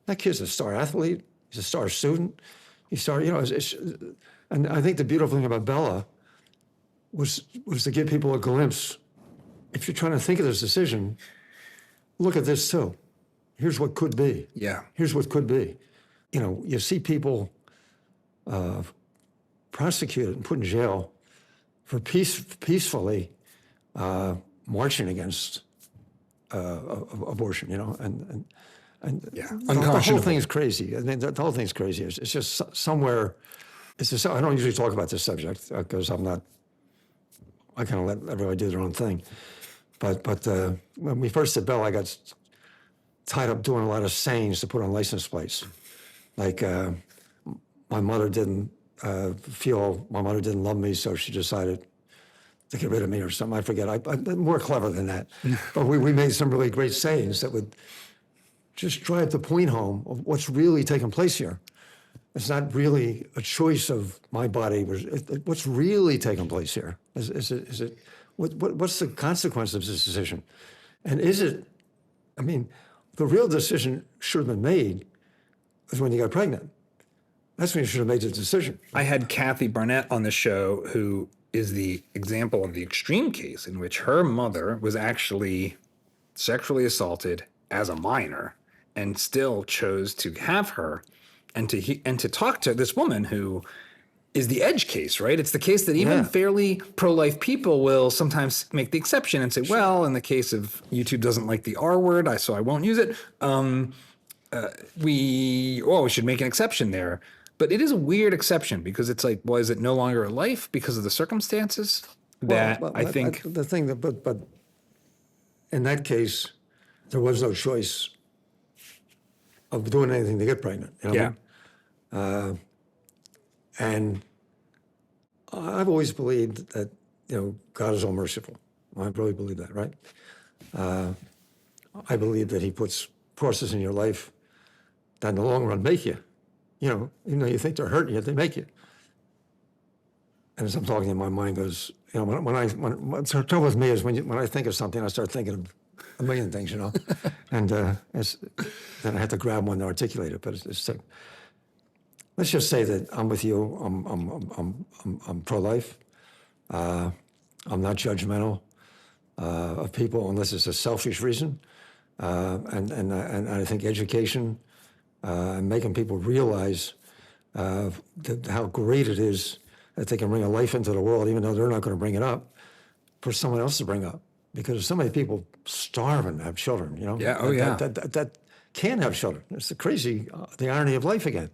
That kid's a star athlete. He's a star student. And I think the beautiful thing about Bella was to give people a glimpse. If you're trying to think of this decision, look at this too. Here's what could be. Yeah. Here's what could be. You know, you see people prosecuted and put in jail for peacefully marching against abortion, and Yeah, the whole unconscionable. thing is crazy. I mean, the whole thing's crazy. It's just somewhere. I don't usually talk about this subject because I kind of let everybody do their own thing. But when we first did Bell, I got tied up doing a lot of sayings to put on license plates, like my mother didn't love me, so she decided to get rid of me or something. I forget. I'm more clever than that. But we made some really great sayings that would just drive the point home of what's really taking place here. It's not really a choice of my body. What's really taking place here? What's the consequence of this decision? And the real decision should have been made is when you got pregnant. That's when you should have made the decision. I had Kathy Barnett on the show, who is the example of the extreme case in which her mother was actually sexually assaulted as a minor and still chose to have her and to talk to this woman who is the edge case, right? It's the case that even fairly pro-life people will sometimes make the exception and say, well, in the case of YouTube doesn't like the R word, so I won't use it. We should make an exception there. But it is a weird exception because it's like, well, is it no longer a life because of the circumstances? But in that case, there was no choice of doing anything to get pregnant. You know what I mean? And I've always believed that, God is all merciful. I really believe that, right? I believe that he puts processes in your life that in the long run make you. Even though you think they're hurting you, they make you. And as I'm talking, my mind goes, what's the trouble with me is when I think of something, I start thinking of a million things, and then I have to grab one to articulate it. But let's just say that I'm with you. I'm pro-life. I'm not judgmental of people unless it's a selfish reason. And I think education and making people realize how great it is that they can bring a life into the world, even though they're not going to bring it up, for someone else to bring up. Because so many people starving to have children, that can't have children. It's the irony of life again.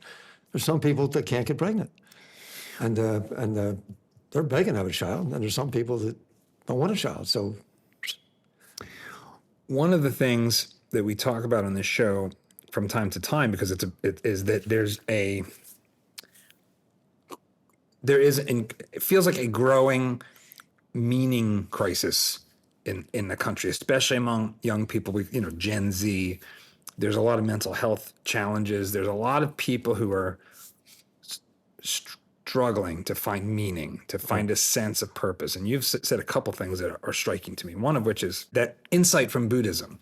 There's some people that can't get pregnant, and they're begging to have a child, and there's some people that don't want a child. So, one of the things that we talk about on this show from time to time, because it feels like a growing meaning crisis in the country, especially among young people. Gen Z. There's a lot of mental health challenges. There's a lot of people who are struggling to find meaning, to find a sense of purpose. And you've said a couple things that are striking to me. One of which is that insight from Buddhism,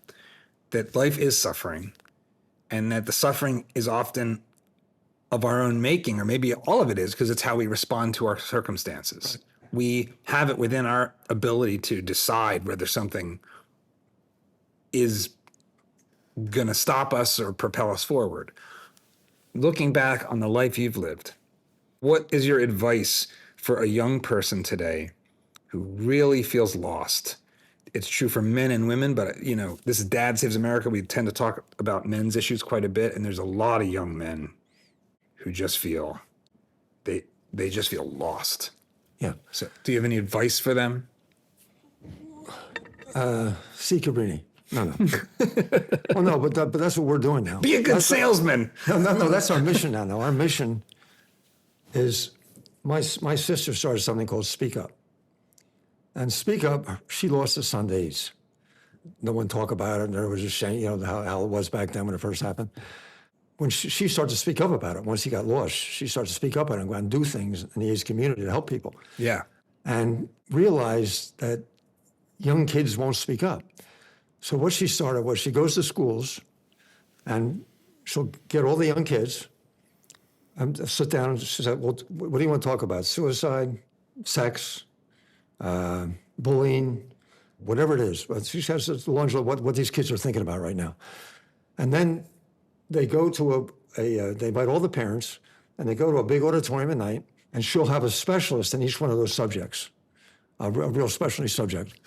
that life is suffering, and that the suffering is often of our own making, or maybe all of it is because it's how we respond to our circumstances. Right. We have it within our ability to decide whether something is going to stop us or propel us forward. Looking back on the life you've lived, what is your advice for a young person today who really feels lost? It's true for men and women, but this is Dad Saves America. We tend to talk about men's issues quite a bit, and there's a lot of young men who just feel they just feel lost. Yeah. So, do you have any advice for them? See Cabrini. No. Well, no, but that's what we're doing now. Be a good salesman. No, that's our mission now. Our mission is my sister started something called Speak Up. And Speak Up, she lost her son to AIDS. No one talked about it, and there was a shame, how it was back then when it first happened. When she started to speak up about it, once he got lost, she started to speak up on it and go out and do things in the AIDS community to help people. Yeah. And realized that young kids won't speak up. So what she started was she goes to schools and she'll get all the young kids and sit down and she said, well, what do you want to talk about? Suicide, sex, bullying, whatever it is. But she has a laundry of what these kids are thinking about right now. And then they go to they invite all the parents and they go to a big auditorium at night and she'll have a specialist in each one of those subjects, a real specialty subject.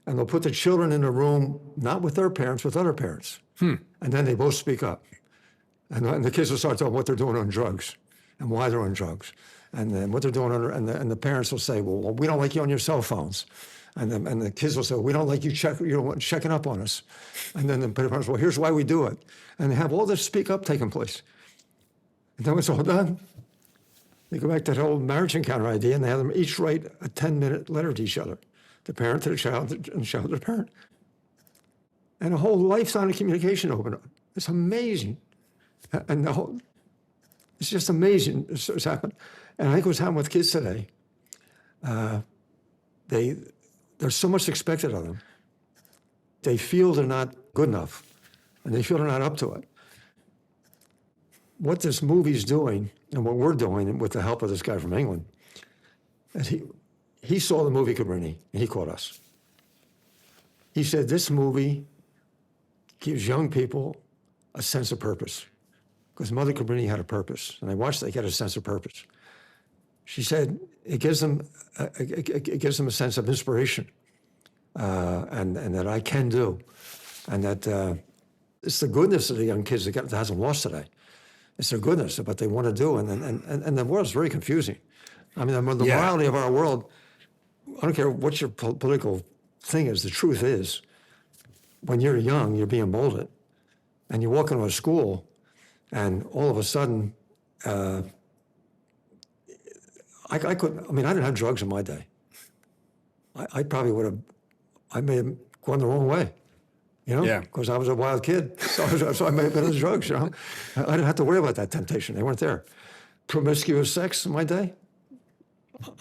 And they'll put the children in a room, not with their parents, with other parents. And then they both speak up. And the kids will start talking what they're doing on drugs and why they're on drugs. And then what they're doing and the parents will say, well, we don't like you on your cell phones. And the kids will say, we don't like you checking up on us. And then the parents, well, here's why we do it. And they have all this speak up taking place. And then when it's all done, they go back to that old marriage encounter idea, and they have them each write a 10-minute letter to each other. The parent to the child, and the child to the parent. And a whole lifetime of communication opened up. It's amazing. And it's just amazing it's happened. And I think what's happened with kids today, there's so much expected of them. They feel they're not good enough, and they feel they're not up to it. What this movie's doing, and what we're doing with the help of this guy from England, is he saw the movie Cabrini, and he called us. He said, this movie gives young people a sense of purpose. Because Mother Cabrini had a purpose, and I watched they get a sense of purpose. She said it gives them a sense of inspiration, and that I can do, and that it's the goodness of the young kids that hasn't lost today. It's their goodness of what they want to do, and the world's very confusing. I mean, the morality of our world. I don't care what your political thing is. The truth is, when you're young, you're being molded, and you walk into a school, and all of a sudden, I didn't have drugs in my day. I probably would have, I may have gone the wrong way, because I was a wild kid. So I may have been on drugs, I didn't have to worry about that temptation. They weren't there. Promiscuous sex in my day.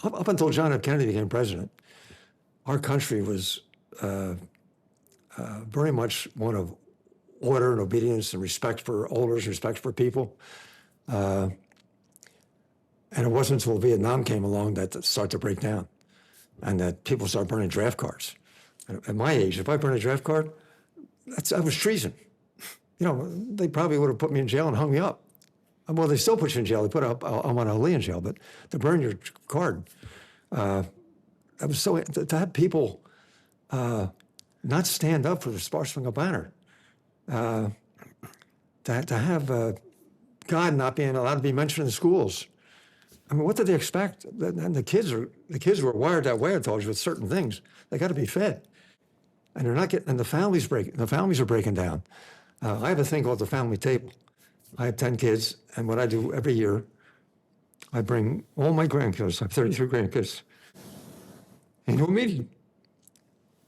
Up until John F. Kennedy became president, our country was very much one of order and obedience and respect for elders, respect for people. And it wasn't until Vietnam came along that it started to break down and that people started burning draft cards. At my age, if I burned a draft card, that was treason. They probably would have put me in jail and hung me up. Well, they still put you in jail. They put Ahmad Ali in jail, but to burn your card, that was so, to have people not stand up for the Star-Spangled Banner, to have God not being allowed to be mentioned in schools. I mean, what did they expect? And the kids were wired that way, I told you, with certain things. They got to be fed, and they're not getting. And the families are breaking down. I have a thing called the family table. I have 10 kids, and what I do every year, I bring all my grandkids. I have 33 grandkids into a meeting,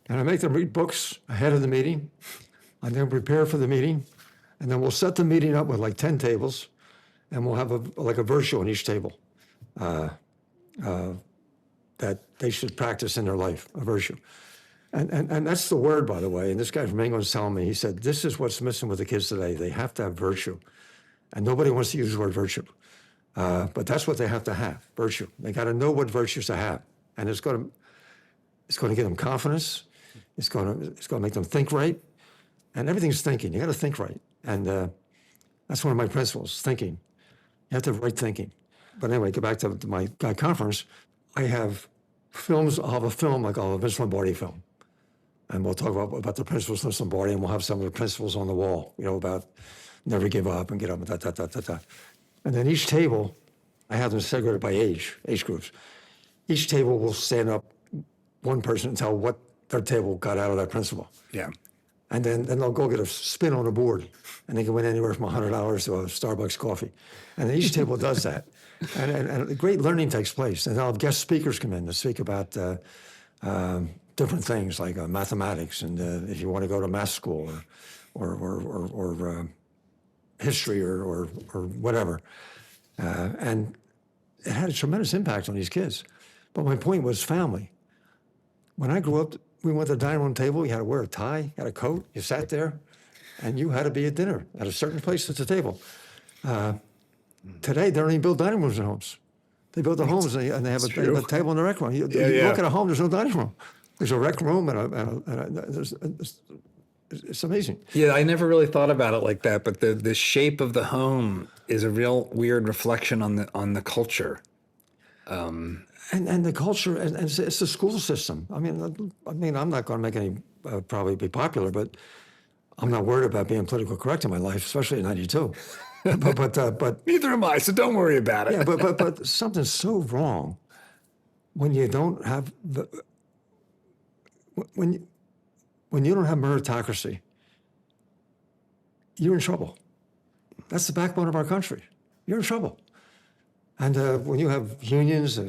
and I make them read books ahead of the meeting. I then prepare for the meeting, and then we'll set the meeting up with like 10 tables, and we'll have a virtue on each table that they should practice in their life, a virtue. And that's the word, by the way. And this guy from England was telling me, he said, this is what's missing with the kids today. They have to have virtue. And nobody wants to use the word virtue. But that's what they have to have, virtue. They got to know what virtues to have. And it's going to give them confidence. It's going to make them think right. And everything's thinking. You got to think right. And that's one of my principles, thinking. You have to have right thinking. But anyway, go back to my conference. I have films. I'll have a film like I'll have a Vince Lombardi film. And we'll talk about the principles of Vince Lombardi, and we'll have some of the principles on the wall, about never give up and get up, and And then each table, I have them segregated by age groups. Each table will stand up one person and tell what their table got out of that principle. Yeah. And then they'll go get a spin on a board, and they can win anywhere from $100 to a Starbucks coffee. And then each table does that. And great learning takes place. And I'll have guest speakers come in to speak about different things like mathematics, and if you want to go to math school or history or whatever. And it had a tremendous impact on these kids. But my point was family. When I grew up, we went to the dining room table, you had to wear a tie, you had a coat, you sat there, and you had to be at dinner at a certain place at the table. Today, they don't even build dining rooms in homes. They build the homes and they have a table in the rec room. You look at a home, there's no dining room. There's a rec room it's amazing. Yeah, I never really thought about it like that, but the shape of the home is a real weird reflection on the culture. And the culture, and it's the school system. I mean, I'm not going to make any probably be popular, but I'm not worried about being politically correct in my life, especially in '92. but Neither am I, so don't worry about it. yeah, but something's so wrong when you don't have when you don't have meritocracy. You're in trouble. That's the backbone of our country. You're in trouble. And when you have unions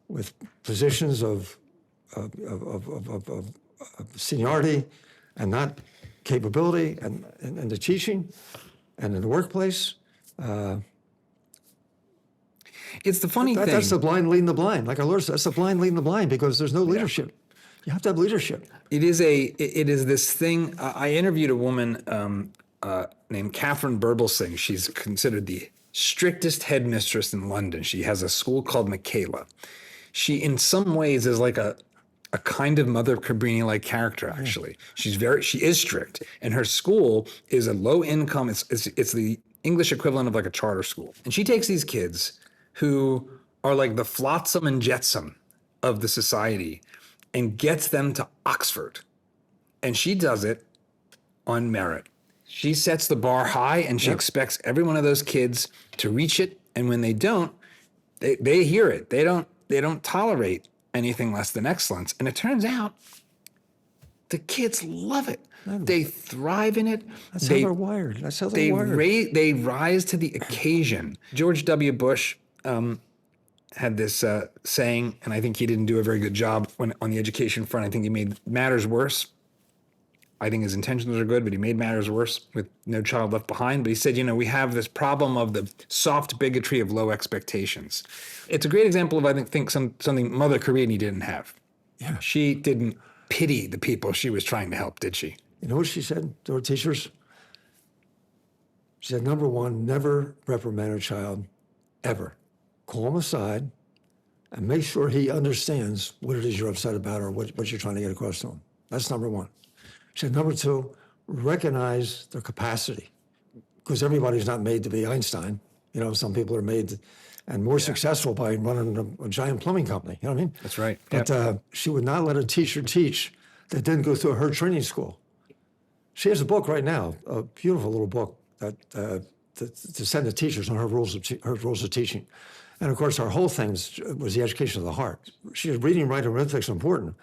with positions of seniority and not capability and the teaching and in the workplace, It's the funny thing. that's the blind leading the blind. Like our Lord said, that's the blind leading the blind because there's no leadership. You have to have leadership. It is this thing. I interviewed a woman named Catherine Burblesing. She's considered the strictest headmistress in London. She has a school called Michaela. She, in some ways, is like a kind of Mother Cabrini-like character. Actually, she is strict, and her school is a low income. It's the English equivalent of like a charter school, and she takes these kids who are like the flotsam and jetsam of the society and gets them to Oxford. And she does it on merit. She sets the bar high and she expects every one of those kids to reach it. And when they don't, they hear it. They don't tolerate anything less than excellence. And it turns out the kids love it. They thrive in it. That's how they're wired. That's how they're wired. They rise to the occasion. George W. Bush had this saying, and I think he didn't do a very good job on the education front. I think he made matters worse. I think his intentions are good, but he made matters worse with No Child Left Behind. But he said, we have this problem of the soft bigotry of low expectations. It's a great example of, I think something Mother Cabrini didn't have. Yeah. She didn't pity the people she was trying to help, did she? You know what she said to her teachers? She said, number one, never reprimand a child, ever. Call him aside and make sure he understands what it is you're upset about or what you're trying to get across to him. That's number one. She said, number two, recognize their capacity, because everybody's not made to be Einstein. Some people are made and more successful by running a giant plumbing company. You know what I mean? That's right. But she would not let a teacher teach that didn't go through her training school. She has a book right now, a beautiful little book that to send to teachers on her rules of teaching. And of course, our whole thing was the education of the heart. She said reading, writing, arithmetic is important,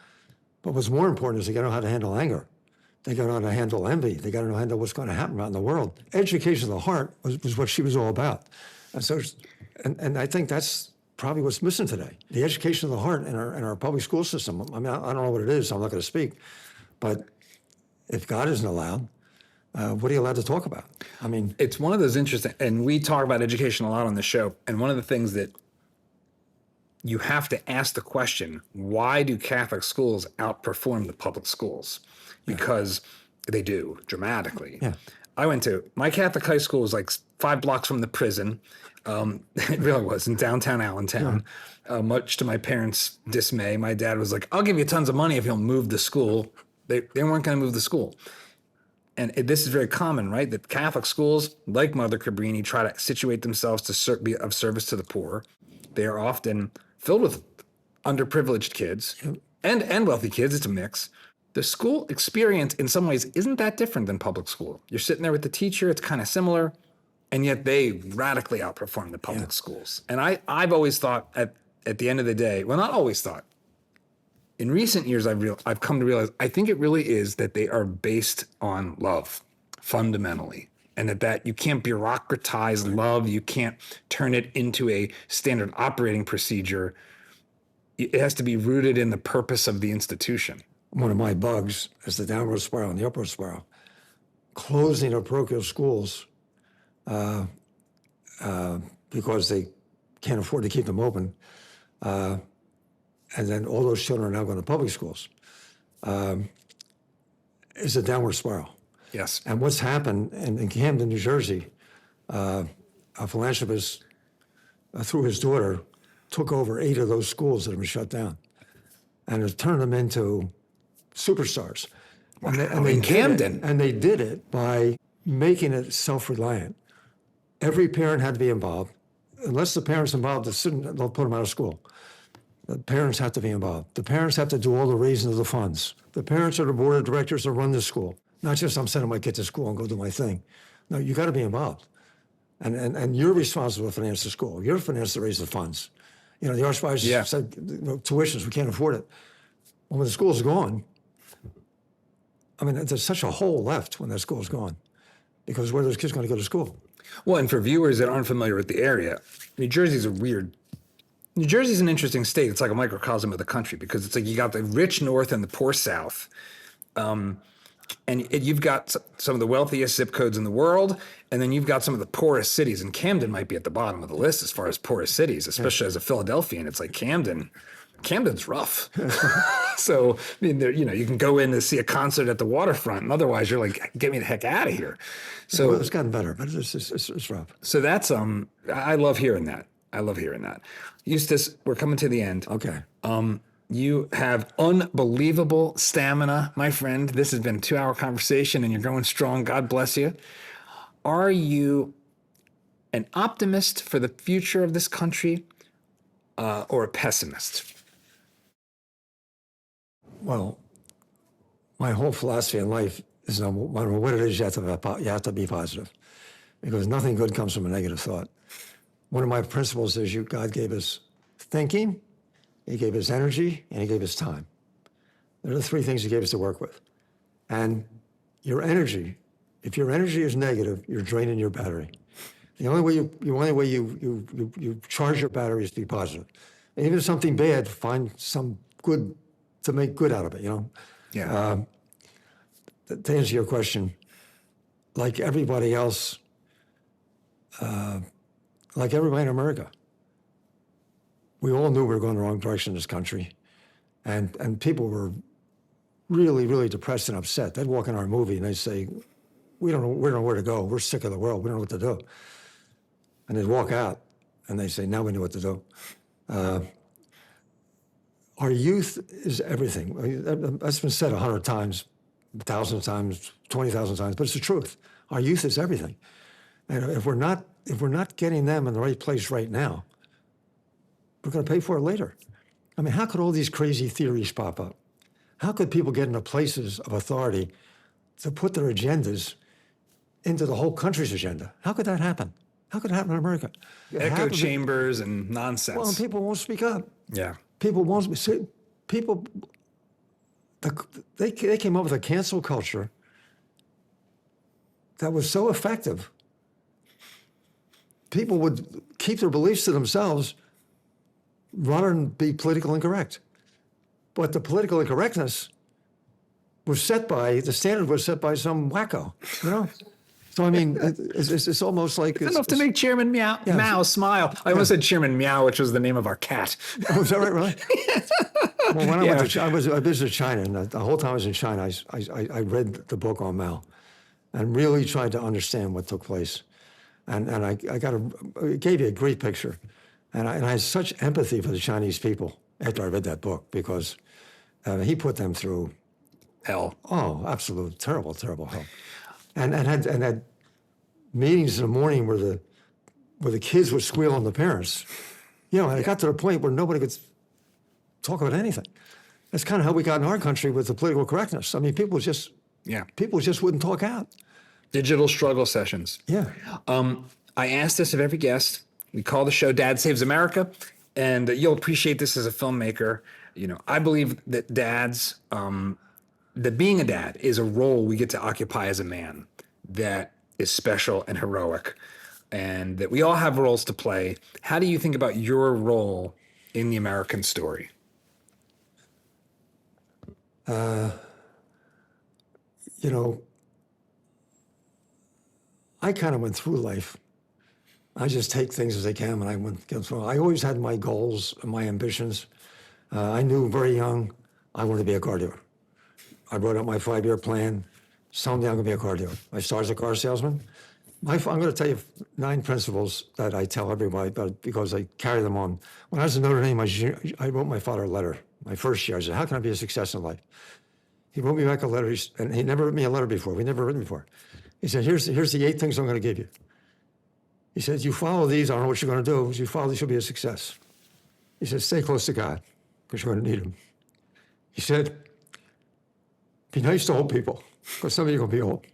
but what's more important is they got to know how to handle anger. They got to know how to handle envy. They got to know how to handle what's going to happen around the world. Education of the heart was what she was all about. And so, and I think that's probably what's missing today. The education of the heart in our public school system. I mean, I don't know what it is, so I'm not going to speak. But if God isn't allowed, what are you allowed to talk about? I mean, it's one of those interesting, and we talk about education a lot on the show. And one of the things that you have to ask the question, why do Catholic schools outperform the public schools? Because they do dramatically. Yeah. My Catholic high school was like 5 blocks from the prison. It really was in downtown Allentown. Yeah. Much to my parents' dismay, my dad was like, I'll give you tons of money if you'll move the school. They weren't going to move the school. And this is very common, right? That Catholic schools, like Mother Cabrini, try to situate themselves to be of service to the poor. They are often filled with underprivileged kids and wealthy kids. It's a mix. The school experience, in some ways, isn't that different than public school. You're sitting there with the teacher. It's kind of similar. And yet they radically outperform the public schools. And I've always thought at the end of the day, well, not always thought. In recent years, I've come to realize, I think it really is that they are based on love, fundamentally. And that you can't bureaucratize love. You can't turn it into a standard operating procedure. It has to be rooted in the purpose of the institution. One of my bugs is the downward spiral and the upward spiral. Closing of parochial schools because they can't afford to keep them open. And then all those children are now going to public schools. Is a downward spiral. Yes. And what's happened in Camden, New Jersey, a philanthropist, through his daughter, took over 8 of those schools that have been shut down and has turned them into superstars. And in Camden. And they did it by making it self-reliant. Every parent had to be involved. unless the parents involved, they'll put them out of school. The parents have to be involved. The parents have to do all the raising of the funds. The parents are the board of directors that run the school. Not just I'm sending my kid to school and go do my thing. No, you got to be involved. And you're responsible to finance the school. You're finance to raise the funds. You know, the archdiocese said, tuitions, we can't afford it. Well, when the school's gone, I mean, there's such a hole left when that school's gone, because where are those kids going to go to school? Well, and for viewers that aren't familiar with the area, New Jersey's an interesting state. It's like a microcosm of the country, because it's like you got the rich north and the poor south. And you've got some of the wealthiest zip codes in the world, and then you've got some of the poorest cities. And Camden might be at the bottom of the list as far as poorest cities, especially as a Philadelphian. It's like Camden's rough. So, I mean, you can go in to see a concert at the waterfront, and otherwise you're like, get me the heck out of here. So well, it's gotten better, but it's rough. So that's, I love hearing that. Eustace, we're coming to the end. Okay. You have unbelievable stamina, my friend. This has been a 2-hour conversation, and you're going strong. God bless you. Are you an optimist for the future of this country, or a pessimist? Well, my whole philosophy in life is no matter what it is, you have to be positive, because nothing good comes from a negative thought. One of my principles is God gave us thinking, He gave us energy, and He gave us time. They're the 3 things He gave us to work with. And your energy, if your energy is negative, you're draining your battery. The only way you charge your battery is to be positive. And even if something bad, find some good to make good out of it, you know? Yeah. To answer your question, like everybody else, like everybody in America, we all knew we were going the wrong direction in this country. And people were really, really depressed and upset. They'd walk in our movie and they'd say, we don't know where to go. We're sick of the world. We don't know what to do. And they'd walk out and they'd say, now we know what to do. Our youth is everything. That's been said 100 times, 1,000 times, 20,000 times, but it's the truth. Our youth is everything. And if we're not getting them in the right place right now, we're going to pay for it later. I mean, how could all these crazy theories pop up? How could people get into places of authority to put their agendas into the whole country's agenda? How could that happen? How could it happen in America? Echo chambers and nonsense. Well, and people won't speak up. Yeah. People won't speak. They came up with a cancel culture that was so effective. People would keep their beliefs to themselves rather than be politically incorrect. But the political incorrectness was the standard was set by some wacko, you know? So, I mean, it's almost like... It's enough to make Chairman Mao smile. I almost said Chairman Meow, which was the name of our cat. Oh, is that right, really? Well, when I visited China, and the whole time I was in China, I read the book on Mao and really tried to understand what took place. And it gave you a great picture. And I had such empathy for the Chinese people after I read that book, because he put them through hell. Oh, absolute terrible, terrible hell. And had meetings in the morning where the kids would squeal on the parents. You know, and it got to the point where nobody could talk about anything. That's kind of how we got in our country with the political correctness. I mean, people just wouldn't talk out. Digital struggle sessions. Yeah. I ask this of every guest. We call the show Dad Saves America, and you'll appreciate this as a filmmaker. You know, I believe that dads, that being a dad is a role we get to occupy as a man that is special and heroic, and that we all have roles to play. How do you think about your role in the American story? You know, I kind of went through life. I just take things as they come, and I went through. I always had my goals and my ambitions. I knew very young I wanted to be a car dealer. I wrote out my 5-year plan. Someday I'm going to be a car dealer. I started as a car salesman. I'm going to tell you 9 principles that I tell everybody about because I carry them on. When I was in Notre Dame, I wrote my father a letter. My first year, I said, how can I be a success in life? He wrote me back a letter, and he never wrote me a letter before. We never written before. He said, here's the 8 things I'm going to give you. He said, you follow these, I don't know what you're going to do. If you follow these, you'll be a success. He said, stay close to God, because you're going to need him. He said, be nice to old people, because some of you are going to be old.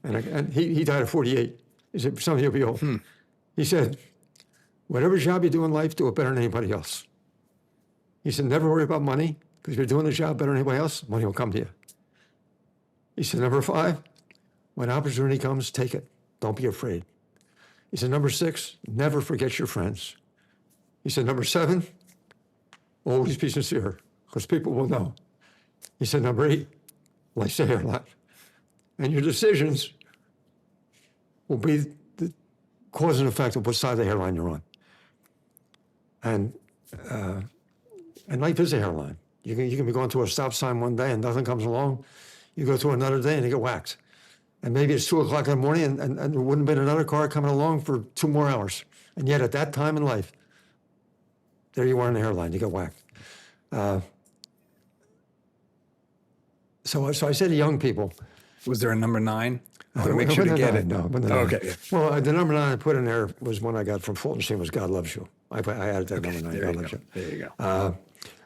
and he died at 48. He said, some of you will be old. He said, whatever job you do in life, do it better than anybody else. He said, never worry about money, because if you're doing the job better than anybody else, money will come to you. He said, number 5, when opportunity comes, take it. Don't be afraid. He said, number 6, never forget your friends. He said, number 7, always be sincere, because people will know. He said, number 8, life's a hairline. And your decisions will be the cause and effect of what side of the hairline you're on. And life is a hairline. You can be going to a stop sign one day and nothing comes along. You go to another day and you get whacked. And maybe it's 2 o'clock in the morning and there wouldn't have been another car coming along for 2 more hours. And yet at that time in life, there you are in the hairline, you get whacked. So I say to young people. Was there a number 9? I want to make sure to get it. No. Okay. Yeah. Well, the number 9 I put in there was one I got from Fulton Sheen, was God Loves You. I added that number 9, There God you Loves go. You. There you go.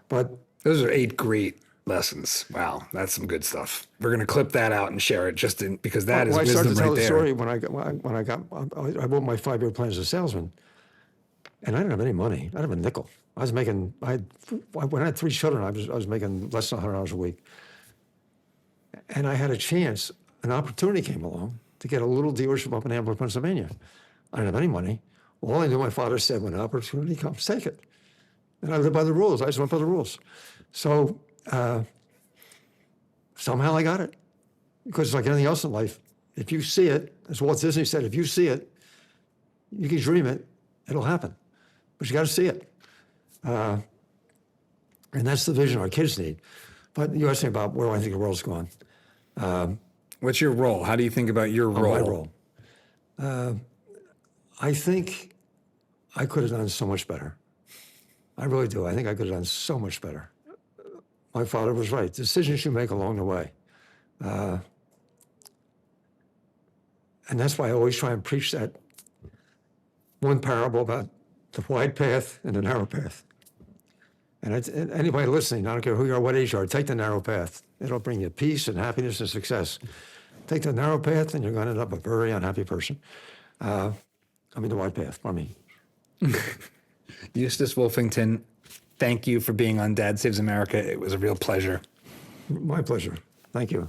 But Those are 8 great lessons. Wow, that's some good stuff. We're going to clip that out and share it because that is I wisdom started to tell right the there. story I wrote my 5-year plan as a salesman, and I didn't have any money. I didn't have a nickel. When I had 3 children, I was making less than $100 a week. And I had a chance, an opportunity came along to get a little dealership up in Hamburg, Pennsylvania. I didn't have any money. All I knew, my father said, when an opportunity comes, take it. And I lived by the rules. I just went by the rules. So somehow I got it. Because it's like anything else in life. If you see it, as Walt Disney said, if you see it, you can dream it, it'll happen. But you got to see it. And that's the vision our kids need. But you asked me about where I think the world's going. What's your role? How do you think about your role? My role. I think I could have done so much better. I really do. I think I could have done so much better. My father was right. Decisions you make along the way. And that's why I always try and preach that one parable about the wide path and the narrow path. And anybody listening, I don't care who you are, what age you are, take the narrow path. It'll bring you peace and happiness and success. Take the narrow path and you're going to end up a very unhappy person. The wide path, pardon me. Eustace Wolfington, thank you for being on Dad Saves America. It was a real pleasure. My pleasure. Thank you.